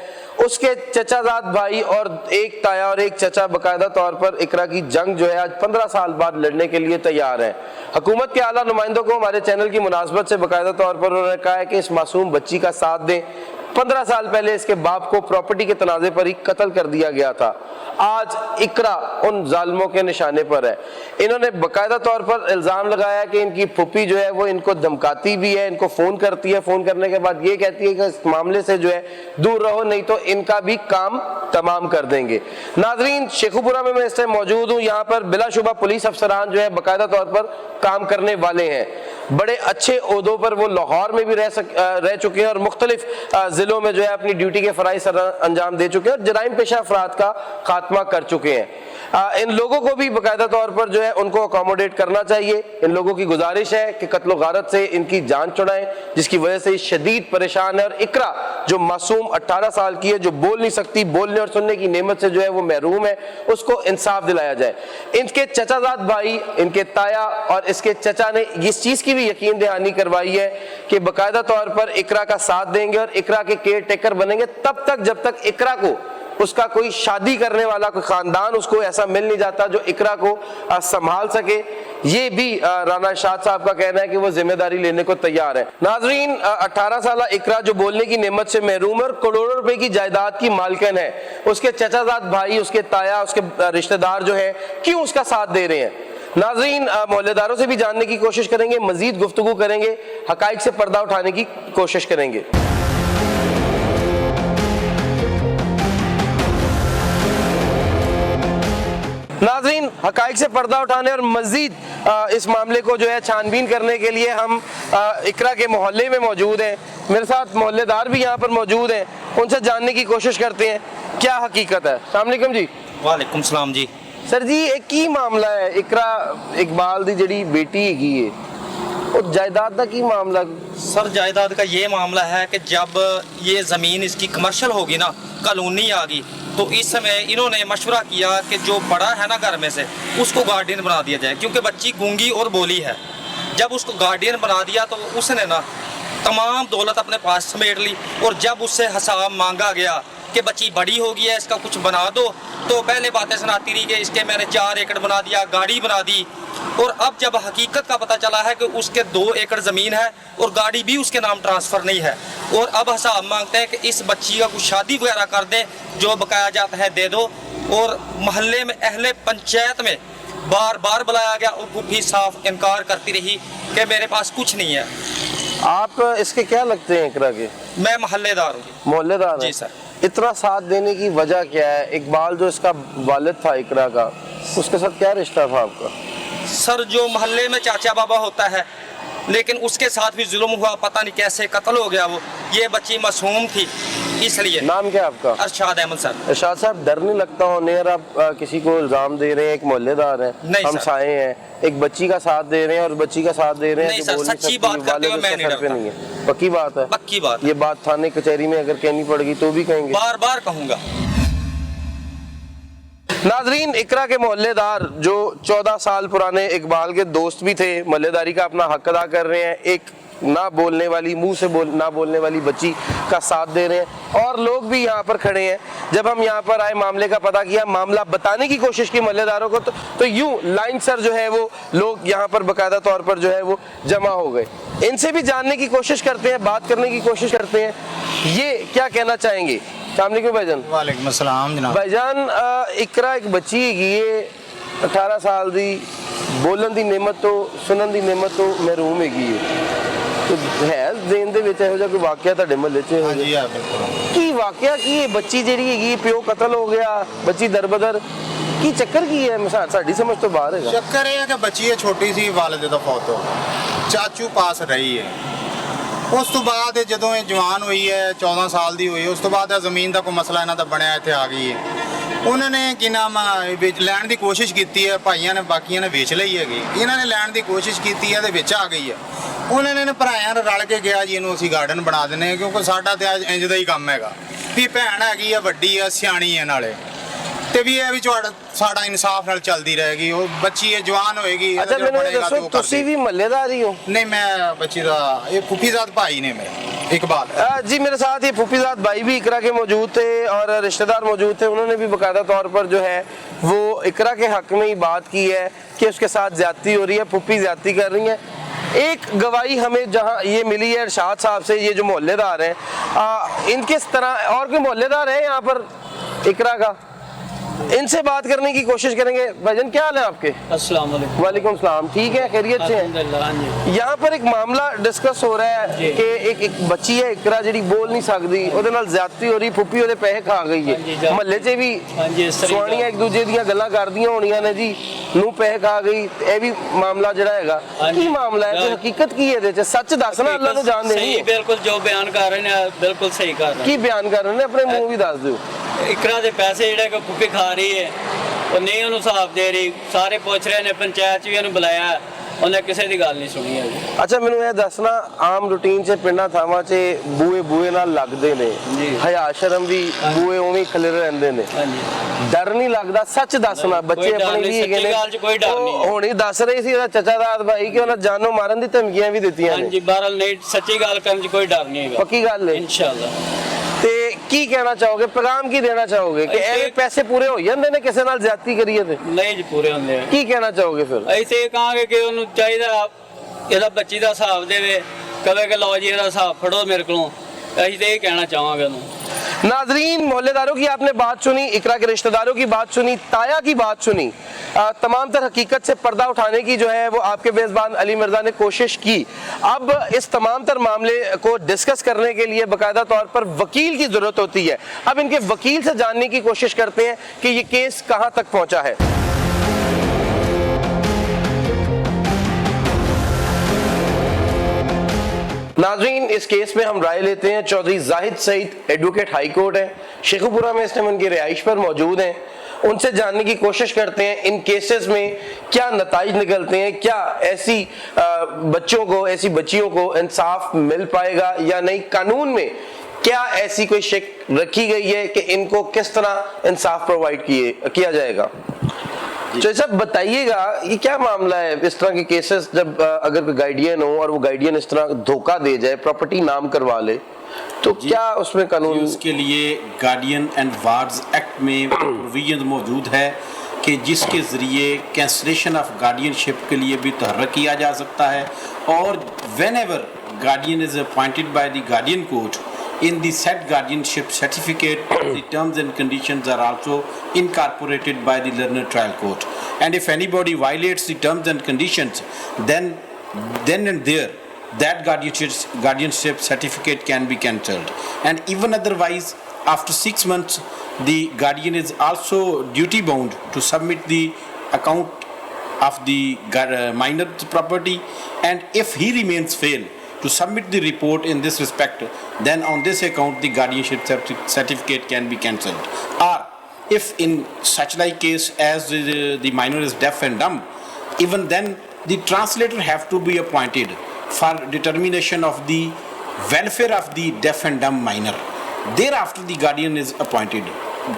S4: उसके चचाजाद भाई और एक ताया और एक चचा बाकायदा तौर पर इकरा की जंग जो है आज 15 साल बाद लड़ने के लिए तैयार है। हुकूमत के आला नुमाइंदों को हमारे चैनल की मुनासबत से बाकायदा तौर पर उन्होंने कहा है कि इस मासूम बच्ची का साथ दें। 15 साल पहले इसके बाप को प्रॉपर्टी के तनाज़े पर ही कत्ल कर दिया गया था। आज इकरा उन जालिमों के निशाने पर है। इन्होंने बाकायदा तौर पर इल्ज़ाम लगाया कि इनकी फूफी जो है वो इनको धमकाती भी है, इनको फ़ोन करती है, फ़ोन करने के बाद ये कहती है कि इस मामले से जो है दूर रहो, नहीं तो इनका भी काम तमाम कर देंगे। नाजरीन, शेखुपुरा में मैं इस टाइम मौजूद हूँ। यहाँ पर बिलाशुबा पुलिस अफसरान जो है बाकायदा तौर पर काम करने वाले हैं।
S1: बड़े अच्छे ओहदों पर वो लाहौर में भी रह चुके हैं और मुख्तलिफ ज़िलों में जो है अपनी ड्यूटी के फ़राइज़ अंजाम दे चुके हैं और जराइम पेशा अफराद का खात्मा कर चुके हैं। इन लोगों को भी बाकायदा तौर पर जो है उनको अकोमोडेट करना चाहिए। इन लोगों की गुजारिश है कि कत्ल गारत से इनकी जान छुड़ाएं, जिसकी वजह से शदीद परेशान है। और इकरा जो मासूम 18 साल की है, जो बोल नहीं सकती, बोलने और सुनने की नेमत से जो है वो महरूम है, उसको इंसाफ दिलाया जाए। इनके चचाजाद भाई, इनके ताया और इसके चचा ने इस चीज़ की भी यकीन दहानी करवाई है कि बाकायदा तौर पर इकरा का साथ देंगे और इकरा के केयर टेकर बनेंगे तब तक जब तक इकरा को उसका कोई शादी करने वाला कोई खानदान उसको ऐसा मिल नहीं जाता जो इकरा को संभाल सके। ये भी राना इरशाद साहब का कहना है कि वो जिम्मेदारी लेने को तैयार है। नाजरीन, 18 साल इकरा जो बोलने की नेमत से महरूम और करोड़ों रुपए की जायदाद की मालकिन है, उसके चचाजाद भाई, उसके ताया, उसके रिश्तेदार जो है क्यों उसका साथ दे रहे हैं? नाजरीन, मोहल्लेदारों से भी जानने की कोशिश करेंगे, मजीद गुफ्तगू करेंगे, हकाइक से पर्दा उठाने की कोशिश करेंगे। नाज़रीन, हकाइक से पर्दा उठाने और मज़ीद इस मामले को जो है छानबीन करने के लिए हम इकरा के मोहल्ले में मौजूद हैं। मेरे साथ मोहल्लेदार भी यहाँ पर मौजूद हैं, उनसे जानने की कोशिश करते हैं क्या हकीकत है। अस्सलाम वालेकुम जी।
S6: वालेकुम सलाम जी।
S1: सर जी, एक की मामला है इकरा इकबाल दी जड़ी बेटी हैगी है, और जायदाद का की मामला?
S6: सर, जायदाद का ये मामला है कि जब ये ज़मीन इसकी कमर्शियल होगी ना, कॉलोनी आ गई, तो इस समय इन्होंने मशवरा किया कि जो बड़ा है ना घर में से उसको गार्डियन बना दिया जाए, क्योंकि बच्ची गूंगी और बोली है। जब उसको गार्डियन बना दिया तो उसने ना तमाम दौलत अपने पास समेट ली, और जब उससे हिसाब मांगा गया कि बच्ची बड़ी हो गई है, इसका कुछ बना दो, तो पहले बातें सुनाती रही कि इसके मैंने 4 एकड़ बना दिया, गाड़ी बना दी। और अब जब हकीकत का पता चला है कि उसके 2 एकड़ ज़मीन है और गाड़ी भी उसके नाम ट्रांसफ़र नहीं है, और अब हिसाब मांगते हैं कि इस बच्ची का कुछ शादी वगैरह कर दें, जो बकाया जाता है दे दो। और महल्ले में अहले पंचायत में बार बार बुलाया गया और फूफी साफ इनकार करती रही कि मेरे पास कुछ नहीं है।
S1: आप इसके क्या लगते हैं इकरा के?
S6: मैं महल्लेदार हूँ।
S1: मोहल्लेदार
S6: जी
S1: हैं?
S6: सर।
S1: इतना साथ देने की वजह क्या है? इकबाल जो इसका वालिद था इकरा का, उसके साथ क्या रिश्ता था आपका?
S6: सर, जो महल्ले में चाचा बाबा होता है, लेकिन उसके साथ भी जुल्म हुआ, पता नहीं कैसे कत्ल हो गया वो। ये बच्ची मासूम थी, इसलिए।
S1: नाम क्या है आपका?
S6: अरशाद अहमद सर।
S1: इरशाद साहब, डर नहीं लगता होने यार, आप किसी को इल्जाम दे रहे हैं, एक मोहल्लेदार है,
S6: नहीं
S1: हम
S6: सर।
S1: साए हैं, एक बच्ची का साथ दे रहे हैं और बच्ची का साथ दे रहे हैं
S6: नहीं
S1: जो
S6: सर,
S1: बोल नहीं
S6: सच्ची
S1: सकती,
S6: बात करते
S1: वालिद
S6: हुए मैं
S1: उसका
S6: नहीं
S1: सर पे
S6: डरता।
S1: नहीं है। पक्की बात है?
S6: पक्की बात।
S1: ये बात थाने कचहरी में अगर कहनी पड़ेगी तो भी कहेंगे?
S6: बार बार कहूँगा।
S1: नाजरीन, इकरा के मोहल्लेदार जो 14 साल पुराने इकबाल के दोस्त भी थे, मोहल्लेदारी का अपना हक अदा कर रहे हैं, एक ना बोलने वाली, मुंह से ना बोलने वाली बच्ची का साथ दे रहे हैं, और लोग भी यहाँ पर खड़े हैं। जब हम यहाँ पर आए, मामले का पता किया, मामला बताने की कोशिश की मोहल्लेदारों को, तो यूं लाइन सर जो है वो लोग यहाँ पर बाकायदा तौर पर जो है वो जमा हो गए। इनसे भी जानने की कोशिश करते हैं, बात करने की कोशिश करते हैं, ये क्या कहना चाहेंगे। अस्सलाम भाईजान।
S5: वालेकुम अस्सलाम जनाब।
S1: भाईजान, इकरा एक बच्ची है, 18 साल दी, बोलन दी नेमत तो सुनन दी नेमत तो महरूम है, तो है देन दे विच इहो जिहा कोई वाकया तुहाडे महल्ले च?
S5: हाँ जी, हाँ बिल्कुल।
S1: की वाकया की है? बच्ची जिहड़ी हैगी, प्यो कतल हो गया, बच्ची दरबदर, की चक्कर की है? साडी समझ तो बाहर है।
S7: ਚੱਕਰ ਇਹ ਹੈ ਕਿ ਬੱਚੀ ਛੋਟੀ ਸੀ, ਵਾਲਿਦ ਦਾ ਫੌਤ ਹੋ ਗਿਆ, ਚਾਚੂ ਪਾਸ ਰਹੀ ਹੈ। ਉਸ ਤੋਂ ਬਾਅਦ ਜਦੋਂ ਇਹ ਜਵਾਨ ਹੋਈ ਹੈ, 14 ਸਾਲ ਦੀ ਹੋਈ, ਉਸ ਤੋਂ ਬਾਅਦ ਇਹ ਜ਼ਮੀਨ ਦਾ ਕੋਈ ਮਸਲਾ ਇਹਨਾਂ ਦਾ ਬਣਿਆ, ਇੱਥੇ ਆ ਗਈ ਹੈ। ਉਹਨਾਂ ਨੇ ਕੀ ਨਾਮ ਲੈਣ ਦੀ ਕੋਸ਼ਿਸ਼ ਕੀਤੀ ਹੈ, ਭਾਈਆਂ ਨੇ ਬਾਕੀਆਂ ਨੇ ਵੇਚ ਲਈ ਹੈਗੀ, ਇਹਨਾਂ ਨੇ ਲੈਣ ਦੀ ਕੋਸ਼ਿਸ਼ ਕੀਤੀ ਹੈ ਤੇ ਵਿੱਚ ਆ ਗਈ ਹੈ। ਉਹਨਾਂ ਨੇ ਭਰਾਇਆਂ ਨਾਲ ਰਲ ਕੇ ਗਿਆ ਜੀ ਇਹਨੂੰ ਅਸੀਂ ਗਾਰਡਨ ਬਣਾ ਦਿੰਦੇ, ਕਿਉਂਕਿ ਸਾਡਾ ਤੇ ਅੱਜ ਇੰਜ ਦਾ ਹੀ ਕੰਮ ਹੈਗਾ ਵੀ ਭੈਣ ਹੈਗੀ ਆ, ਵੱਡੀ ਆ, ਸਿਆਣੀ ਹੈ ਨਾਲੇ, ਤੇ ਵੀ ਇਹ ਵੀ ਸਾਡਾ ਇਨਸਾਫ ਨਾਲ ਚੱਲਦੀ ਰਹੇਗੀ। ਉਹ ਬੱਚੀ ਇਹ ਜਵਾਨ ਹੋਏਗੀ।
S1: ਅੱਛਾ, ਮੈਨੂੰ ਇਹ ਦੱਸੋ, ਤੁਸੀਂ ਵੀ ਮਹੱਲੇਦਾਰ ਹੀ ਹੋ?
S7: ਨਹੀਂ, ਮੈਂ ਬੱਚੀ ਦਾ ਇਹ फूफीजाद भाई ने मेरे इकबाल।
S1: जी, मेरे साथ ये फूफीजाद भाई भी इकरा के मौजूद थे और रिश्तेदार मौजूद थे, उन्होंने भी बाकायदा तौर पर जो है वो इकरा के हक में ही बात की है कि उसके साथ ज्यादती हो रही है, फूफी ज्यादती कर रही है। एक गवाही हमें जहाँ ये मिली है इरशाद साहब से, ये जो मोहल्लेदार हैं, इनके तरह और कोई मोहल्लेदार है यहाँ पर इकरा का? इनसे बात करने की कोशिश करेंगे। भाईजान क्या हाल है आपके?
S8: अस्सलाम वालेकुम।
S1: वालेकुम सलाम, ठीक है, खैरियत से हैं?
S8: अल्हम्दुलिल्लाह, हाँ जी।
S1: यहाँ पर एक मामला डिस्कस हो रहा है
S8: जी।
S1: कि एक बच्ची है इकरा जी बोल नहीं सकती, ਉਹਦੇ ਨਾਲ ਜ਼ਿਆਦਤੀ ਹੋ ਰਹੀ, ਫੁੱਫੀ ਉਹਦੇ ਪੈਸੇ ਖਾ ਗਈ
S8: हाँ जी,
S1: ਹੈ।
S8: जा-
S1: ਮਹੱਲੇ 'ਚ ਵੀ
S8: हाँ जी, इस तरह
S1: ਸੁਆਣੀਆਂ ਇੱਕ ਦੂਜੇ ਦੀਆਂ ਗੱਲਾਂ ਕਰਦੀਆਂ ਹੋਣੀਆਂ ਨੇ ਜੀ, ਨੂੰ ਪੈਸੇ ਖਾ ਗਈ, ਇਹ ਵੀ ਮਾਮਲਾ ਜਿਹੜਾ ਹੈਗਾ
S8: हाँ
S1: ਕੀ
S8: जी।
S1: ਮਾਮਲਾ ਹੈ, ਕੋਈ
S8: जा-
S1: ਹਕੀਕਤ ਕੀ ਹੈ ਇਹਦੇ 'ਚ? ਸੱਚ ਦੱਸਣਾ, ਅੱਲਾ ਨੂੰ ਜਾਣਦੇ
S8: सही
S1: ਨਹੀਂ।
S8: बिल्कुल जो बयान कर रहे हैं बिल्कुल सही कर रहे
S1: ਕੀ ਬਿਆਨ ਕਰ ਰਹੇ ਨੇ, ਆਪਣੇ ਮੂੰਹ ਵੀ ਦੱਸ ਦਿਓ।
S8: हैं। इकरा ਦੇ ਪੈਸੇ ਜਿਹੜੇ ਕਿ ਫੁੱਫੀ ਖਾ ਰਹੀ ਹੈ ਉਹ ਨਹੀਂ ਉਹਨੂੰ ਹਿਸਾਬ ਦੇ ਰਹੀ, ਸਾਰੇ ਪੁੱਛ ਰਹੇ ਨੇ, ਪੰਚਾਇਤ 'ਚ ਵੀ ਉਹਨੂੰ ਬੁਲਾਇਆ, ਉਹਨੇ ਕਿਸੇ ਦੀ ਗੱਲ ਨਹੀਂ ਸੁਣੀ ਹੈਗੀ।
S1: ਅੱਛਾ ਮੈਨੂੰ ਇਹ ਦੱਸਣਾ, ਆਮ ਰੂਟੀਨ 'ਚ ਪਿੰਡਾਂ ਥਾਵਾਂ 'ਚ ਬੂਏ ਨਾਲ ਲੱਗਦੇ ਨੇ,
S8: ਜੀ।
S1: ਹਯਾ ਸ਼ਰਮ ਵੀ ਬੂਏ ਉਵੇਂ ਖਿਲਰ ਰਹਿੰਦੇ ਨੇ,
S8: हाँ जी।
S1: ਡਰ ਨਹੀਂ ਲੱਗਦਾ? ਸੱਚ ਦੱਸਣਾ, ਬੱਚੇ
S8: ਡਰ
S1: ਆਪਣੇ
S8: ਨਹੀਂ,
S1: ਵੀ ਹੈਗੇ
S8: ਸੱਚੀ
S1: ਨੇ।
S8: ਗੱਲ 'ਚ ਕੋਈ ਡਰ ਨਹੀਂ ਹੈ।
S1: ਹੁਣੀ ਦੱਸ ਰਹੀ ਸੀ ਉਹਦਾ ਚਚਾ ਦਾਦ ਭਾਈ ਕਿ ਉਹਨਾਂ ਜਾਨੋਂ ਮਾਰਨ ਦੀ ਧਮਕੀਆਂ ਵੀ ਦਿੱਤੀਆਂ
S8: हाँ
S1: ਨੇ।
S8: जी, बहरहाल नहीं, सच्ची ਗੱਲ ਕਰਨ 'ਚ ਕੋਈ ਡਰ ਨਹੀਂ ਹੈਗਾ
S1: ਪੱਕੀ ਗੱਲ ਹੈ।
S8: इंशाल्लाह।
S1: ਤੇ ਕੀ ਕਹਿਣਾ ਚਾਹੋਗੇ, ਪੈਗਾਮ ਕੀ ਦੇਣਾ ਚਾਹੋਗੇ ਕਿ
S8: ਇੱਥੇ-
S1: ਐਵੇਂ ਪੈਸੇ ਪੂਰੇ ਹੋ ਜਾਂਦੇ ਨੇ ਕਿਸੇ ਨਾਲ ਜ਼ਿਆਦਤੀ ਕਰੀਏ ਤੇ?
S8: ਨਹੀਂ ਜੀ, ਪੂਰੇ ਹੁੰਦੇ ਆ।
S1: ਕੀ ਕਹਿਣਾ ਚਾਹੋਗੇ ਫਿਰ?
S8: ਅਸੀਂ ਤੇ ਇਹ ਕਹਾਂਗੇ ਕਿ ਉਹਨੂੰ ਚਾਹੀਦਾ ਇਹਦਾ ਬੱਚੀ ਦਾ ਹਿਸਾਬ ਦੇਵੇ, ਕਵੇ ਕਿ ਲਓ ਜੀ ਇਹਦਾ ਹਿਸਾਬ ਫੜੋ ਮੇਰੇ ਕੋਲੋਂ। ਅਸੀਂ ਤੇ ਇਹ ਕਹਿਣਾ ਚਾਹਾਂਗੇ ਉਹਨੂੰ।
S1: नाजरीन, मोहल्लेदारों की आपने बात सुनी, इकरा के रिश्तेदारों की बात सुनी, ताया की बात सुनी, तमाम तर हकीकत से पर्दा उठाने की जो है वो आपके मेज़बान अली मिर्ज़ा ने कोशिश की। अब इस तमाम तर मामले को डिस्कस करने के लिए बाकायदा तौर पर वकील की ज़रूरत होती है। अब इनके वकील से जानने की कोशिश करते हैं कि ये केस कहाँ तक पहुँचा है। नाज़रीन, इस केस में हम राय लेते हैं। Chaudhry Zahid Saeed advocate high court है, शेखुपुरा में इस टाइम उनकी रिहाइश पर मौजूद हैं। उनसे जानने की कोशिश करते हैं इन केसेस में क्या नताइज निकलते हैं, क्या ऐसी बच्चों को, ऐसी बच्चियों को इंसाफ मिल पाएगा या नहीं, कानून में क्या ऐसी कोई शिक रखी गई है कि इनको किस तरह इंसाफ प्रोवाइड किया जाएगा। तो सब बताइएगा, ये क्या मामला है इस तरह के केसेस जब अगर कोई गार्डियन हो और वो गार्डियन इस तरह धोखा दे जाए, प्रॉपर्टी नाम करवा ले, तो क्या उसमें कानून?
S9: उसके लिए गार्डियन एंड वार्ड्स एक्ट में प्रोविजन मौजूद है कि जिसके ज़रिए कैंसलेशन ऑफ गार्डियनशिप के लिए भी तहर्रक किया जा सकता है, और when ever guardian is appointed by the guardian court in the said guardianship certificate, the terms and conditions are also incorporated by the learned trial court, and if anybody violates the terms and conditions, then and there that guardianship certificate can be cancelled. And even otherwise, after 6 months, the guardian is also duty bound to submit the account of the minor's property, and if he remains fail to submit the report in this respect, then on this account the guardianship certificate can be cancelled. Or if in such like case as the minor is deaf and dumb, even then the translator have to be appointed for determination of the welfare of the deaf and dumb minor. Thereafter the guardian is appointed.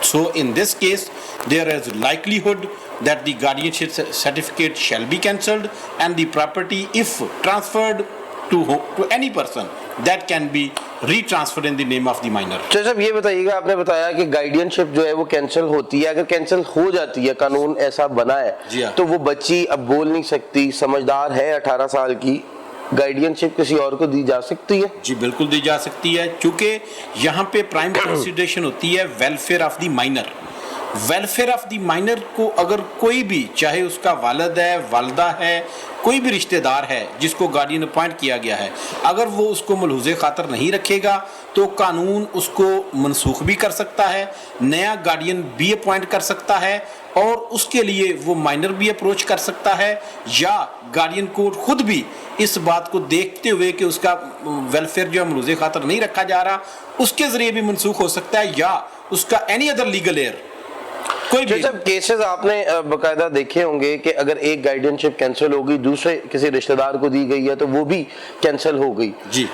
S9: So in this case there is likelihood that the guardianship certificate shall be cancelled, and the property, if transferred to any person, that can be retransferred in the name of the minor.
S1: तो साहब ये बताइएगा, आपने बताया कि guardianship जो है वो कैंसिल होती है, अगर कैंसिल हो जाती है, कानून ऐसा बना है,
S9: जी हाँ।
S1: तो वो बच्ची अब बोल नहीं सकती, समझदार है, 18 साल की, गार्डियनशिप किसी और को दी जा सकती है?
S9: जी बिल्कुल दी जा सकती है, क्योंकि यहाँ पे प्राइम कंसिडरेशन होती है welfare of the minor. Welfare of the minor को अगर कोई भी, चाहे उसका वालिद है, वालदा है, कोई भी रिश्तेदार है जिसको गार्डियन अपॉइंट किया गया है, अगर वो उसको मलहूज़े खातर नहीं रखेगा तो कानून उसको मनसूख भी कर सकता है, नया गार्डियन भी अपॉइंट कर सकता है, और उसके लिए वो माइनर भी अप्रोच कर सकता है, या गार्डियन कोर्ट खुद भी इस बात को देखते हुए कि उसका वेलफेयर जो मलहूज़े खातर नहीं रखा जा रहा, उसके ज़रिए भी मनसूख हो सकता है, या उसका एनी अदर लीगल एयर कोई भी।
S1: जब केसेस आपने बकायदा देखे होंगे कि अगर एक गार्डियनशिप कैंसिल हो गई, दूसरे किसी रिश्तेदार को दी गई है तो वो भी कैंसिल हो गई
S9: जी।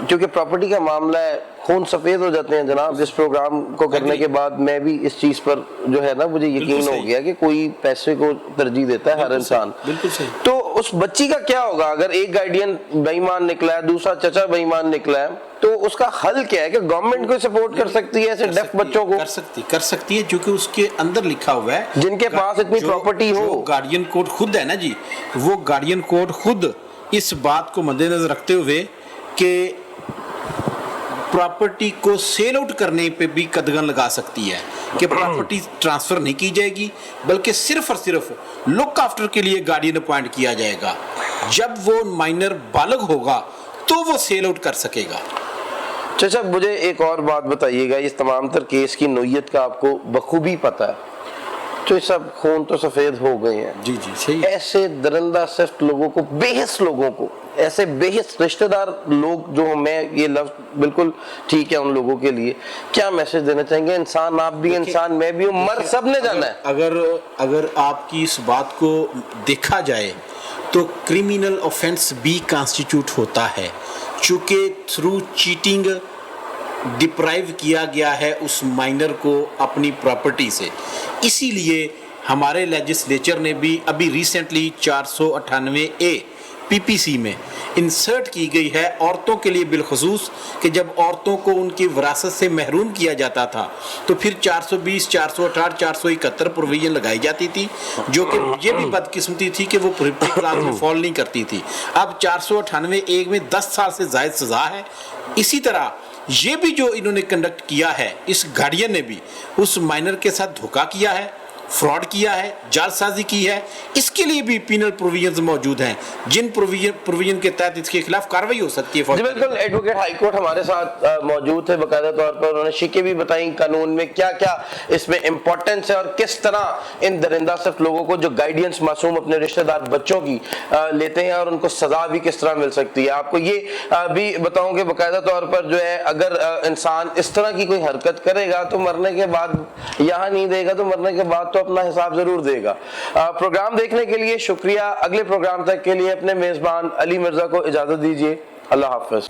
S1: क्योंकि प्रॉपर्टी का मामला है, खून सफेद हो जाते हैं जनाब। इस प्रोग्राम को करने के बाद मैं भी इस चीज पर जो है ना, मुझे यकीन हो गया कि कोई पैसे को तरजीह देता है हर इंसान।
S9: बिल्कुल सही।
S1: तो उस बच्ची का क्या होगा अगर एक गार्डियन बेईमान निकला है, दूसरा चचा बेईमान निकला है, तो उसका हल क्या है? कि गवर्नमेंट को सपोर्ट कर सकती है ऐसे डेफ बच्चों को?
S9: कर सकती है, क्योंकि उसके अंदर लिखा हुआ है
S1: जिनके पास इतनी प्रॉपर्टी हो।
S9: गार्डियन कोर्ट खुद है ना जी, वो गार्डियन कोर्ट खुद इस बात को मद्देनजर रखते हुए कि प्रॉपर्टी को सेल आउट करने पे भी कदगन लगा सकती है। कि प्रॉपर्टी ट्रांसफ़र नहीं की जाएगी, बल्कि सिर्फ और सिर्फ लुक आफ्टर के लिए गार्डियन अपॉइंट किया जाएगा। जब वो माइनर बालग होगा तो वो सेल आउट कर सकेगा।
S4: चाचा मुझे एक और बात बताइएगा, इस तमाम तर केस की नोयत का आपको बखूबी पता है, तो ये सब खून तो सफ़ेद हो गए हैं।
S9: जी जी सही।
S4: ऐसे दरिंदा सिर्फ लोगों को, बेहिस लोगों को, ऐसे बेहिस रिश्तेदार लोग जो, मैं ये लफ्ज़ बिल्कुल ठीक है उन लोगों के लिए, क्या मैसेज देना चाहेंगे? इंसान आप भी इंसान, मैं भी हूँ, मर सब ने जाना है।
S9: अगर आपकी इस बात को देखा जाए तो क्रिमिनल ऑफेंस भी कॉन्स्टिट्यूट होता है, चूँकि थ्रू चीटिंग डिप्राइव किया गया है उस माइनर को अपनी प्रॉपर्टी से। इसीलिए हमारे लेजिस्लेचर ने भी अभी रिसेंटली 498A पीपीसी में इंसर्ट की गई है औरतों के लिए बिलखसूस, कि जब औरतों को उनकी विरासत से महरूम किया जाता था तो फिर 420, 468, 471 प्रोविजन लगाई जाती थी, जो कि ये भी बदकिस्मती थी कि वो प्रोहिबिटेड क्लास में फॉल नहीं करती थी। अब 498A में 10 साल से ज़ायद सज़ा है। इसी तरह ये भी जो इन्होंने कंडक्ट किया है, इस गार्डियन ने भी उस माइनर के साथ धोखा किया है, फ्रॉड किया है, जालसाजी की है, इसके लिए भी पीनल प्रोविजंस मौजूद हैं, जिन प्रोविजन के तहत इसके खिलाफ कार्रवाई हो सकती है।
S4: जी बिल्कुल, एडवोकेट हाई कोर्ट हमारे साथ मौजूद थे बाकायदा तौर पर, उन्होंने शिकें भी बताई कानून में क्या क्या इसमें इंपॉर्टेंस है और किस तरह इन दरिंदा सिर्फ लोगों को जो गाइडेंस मासूम अपने रिश्तेदार बच्चों की लेते हैं और उनको सजा भी किस तरह मिल सकती है। आपको ये भी बताऊंगे बाकायदा तौर पर जो है, अगर इंसान इस तरह की कोई हरकत करेगा तो मरने के बाद, यहाँ नहीं देगा तो मरने के बाद तो अपना हिसाब जरूर देगा। प्रोग्राम देखने के लिए शुक्रिया। अगले प्रोग्राम तक के लिए अपने मेजबान अली मिर्जा को इजाजत दीजिए। अल्लाह हाफिज।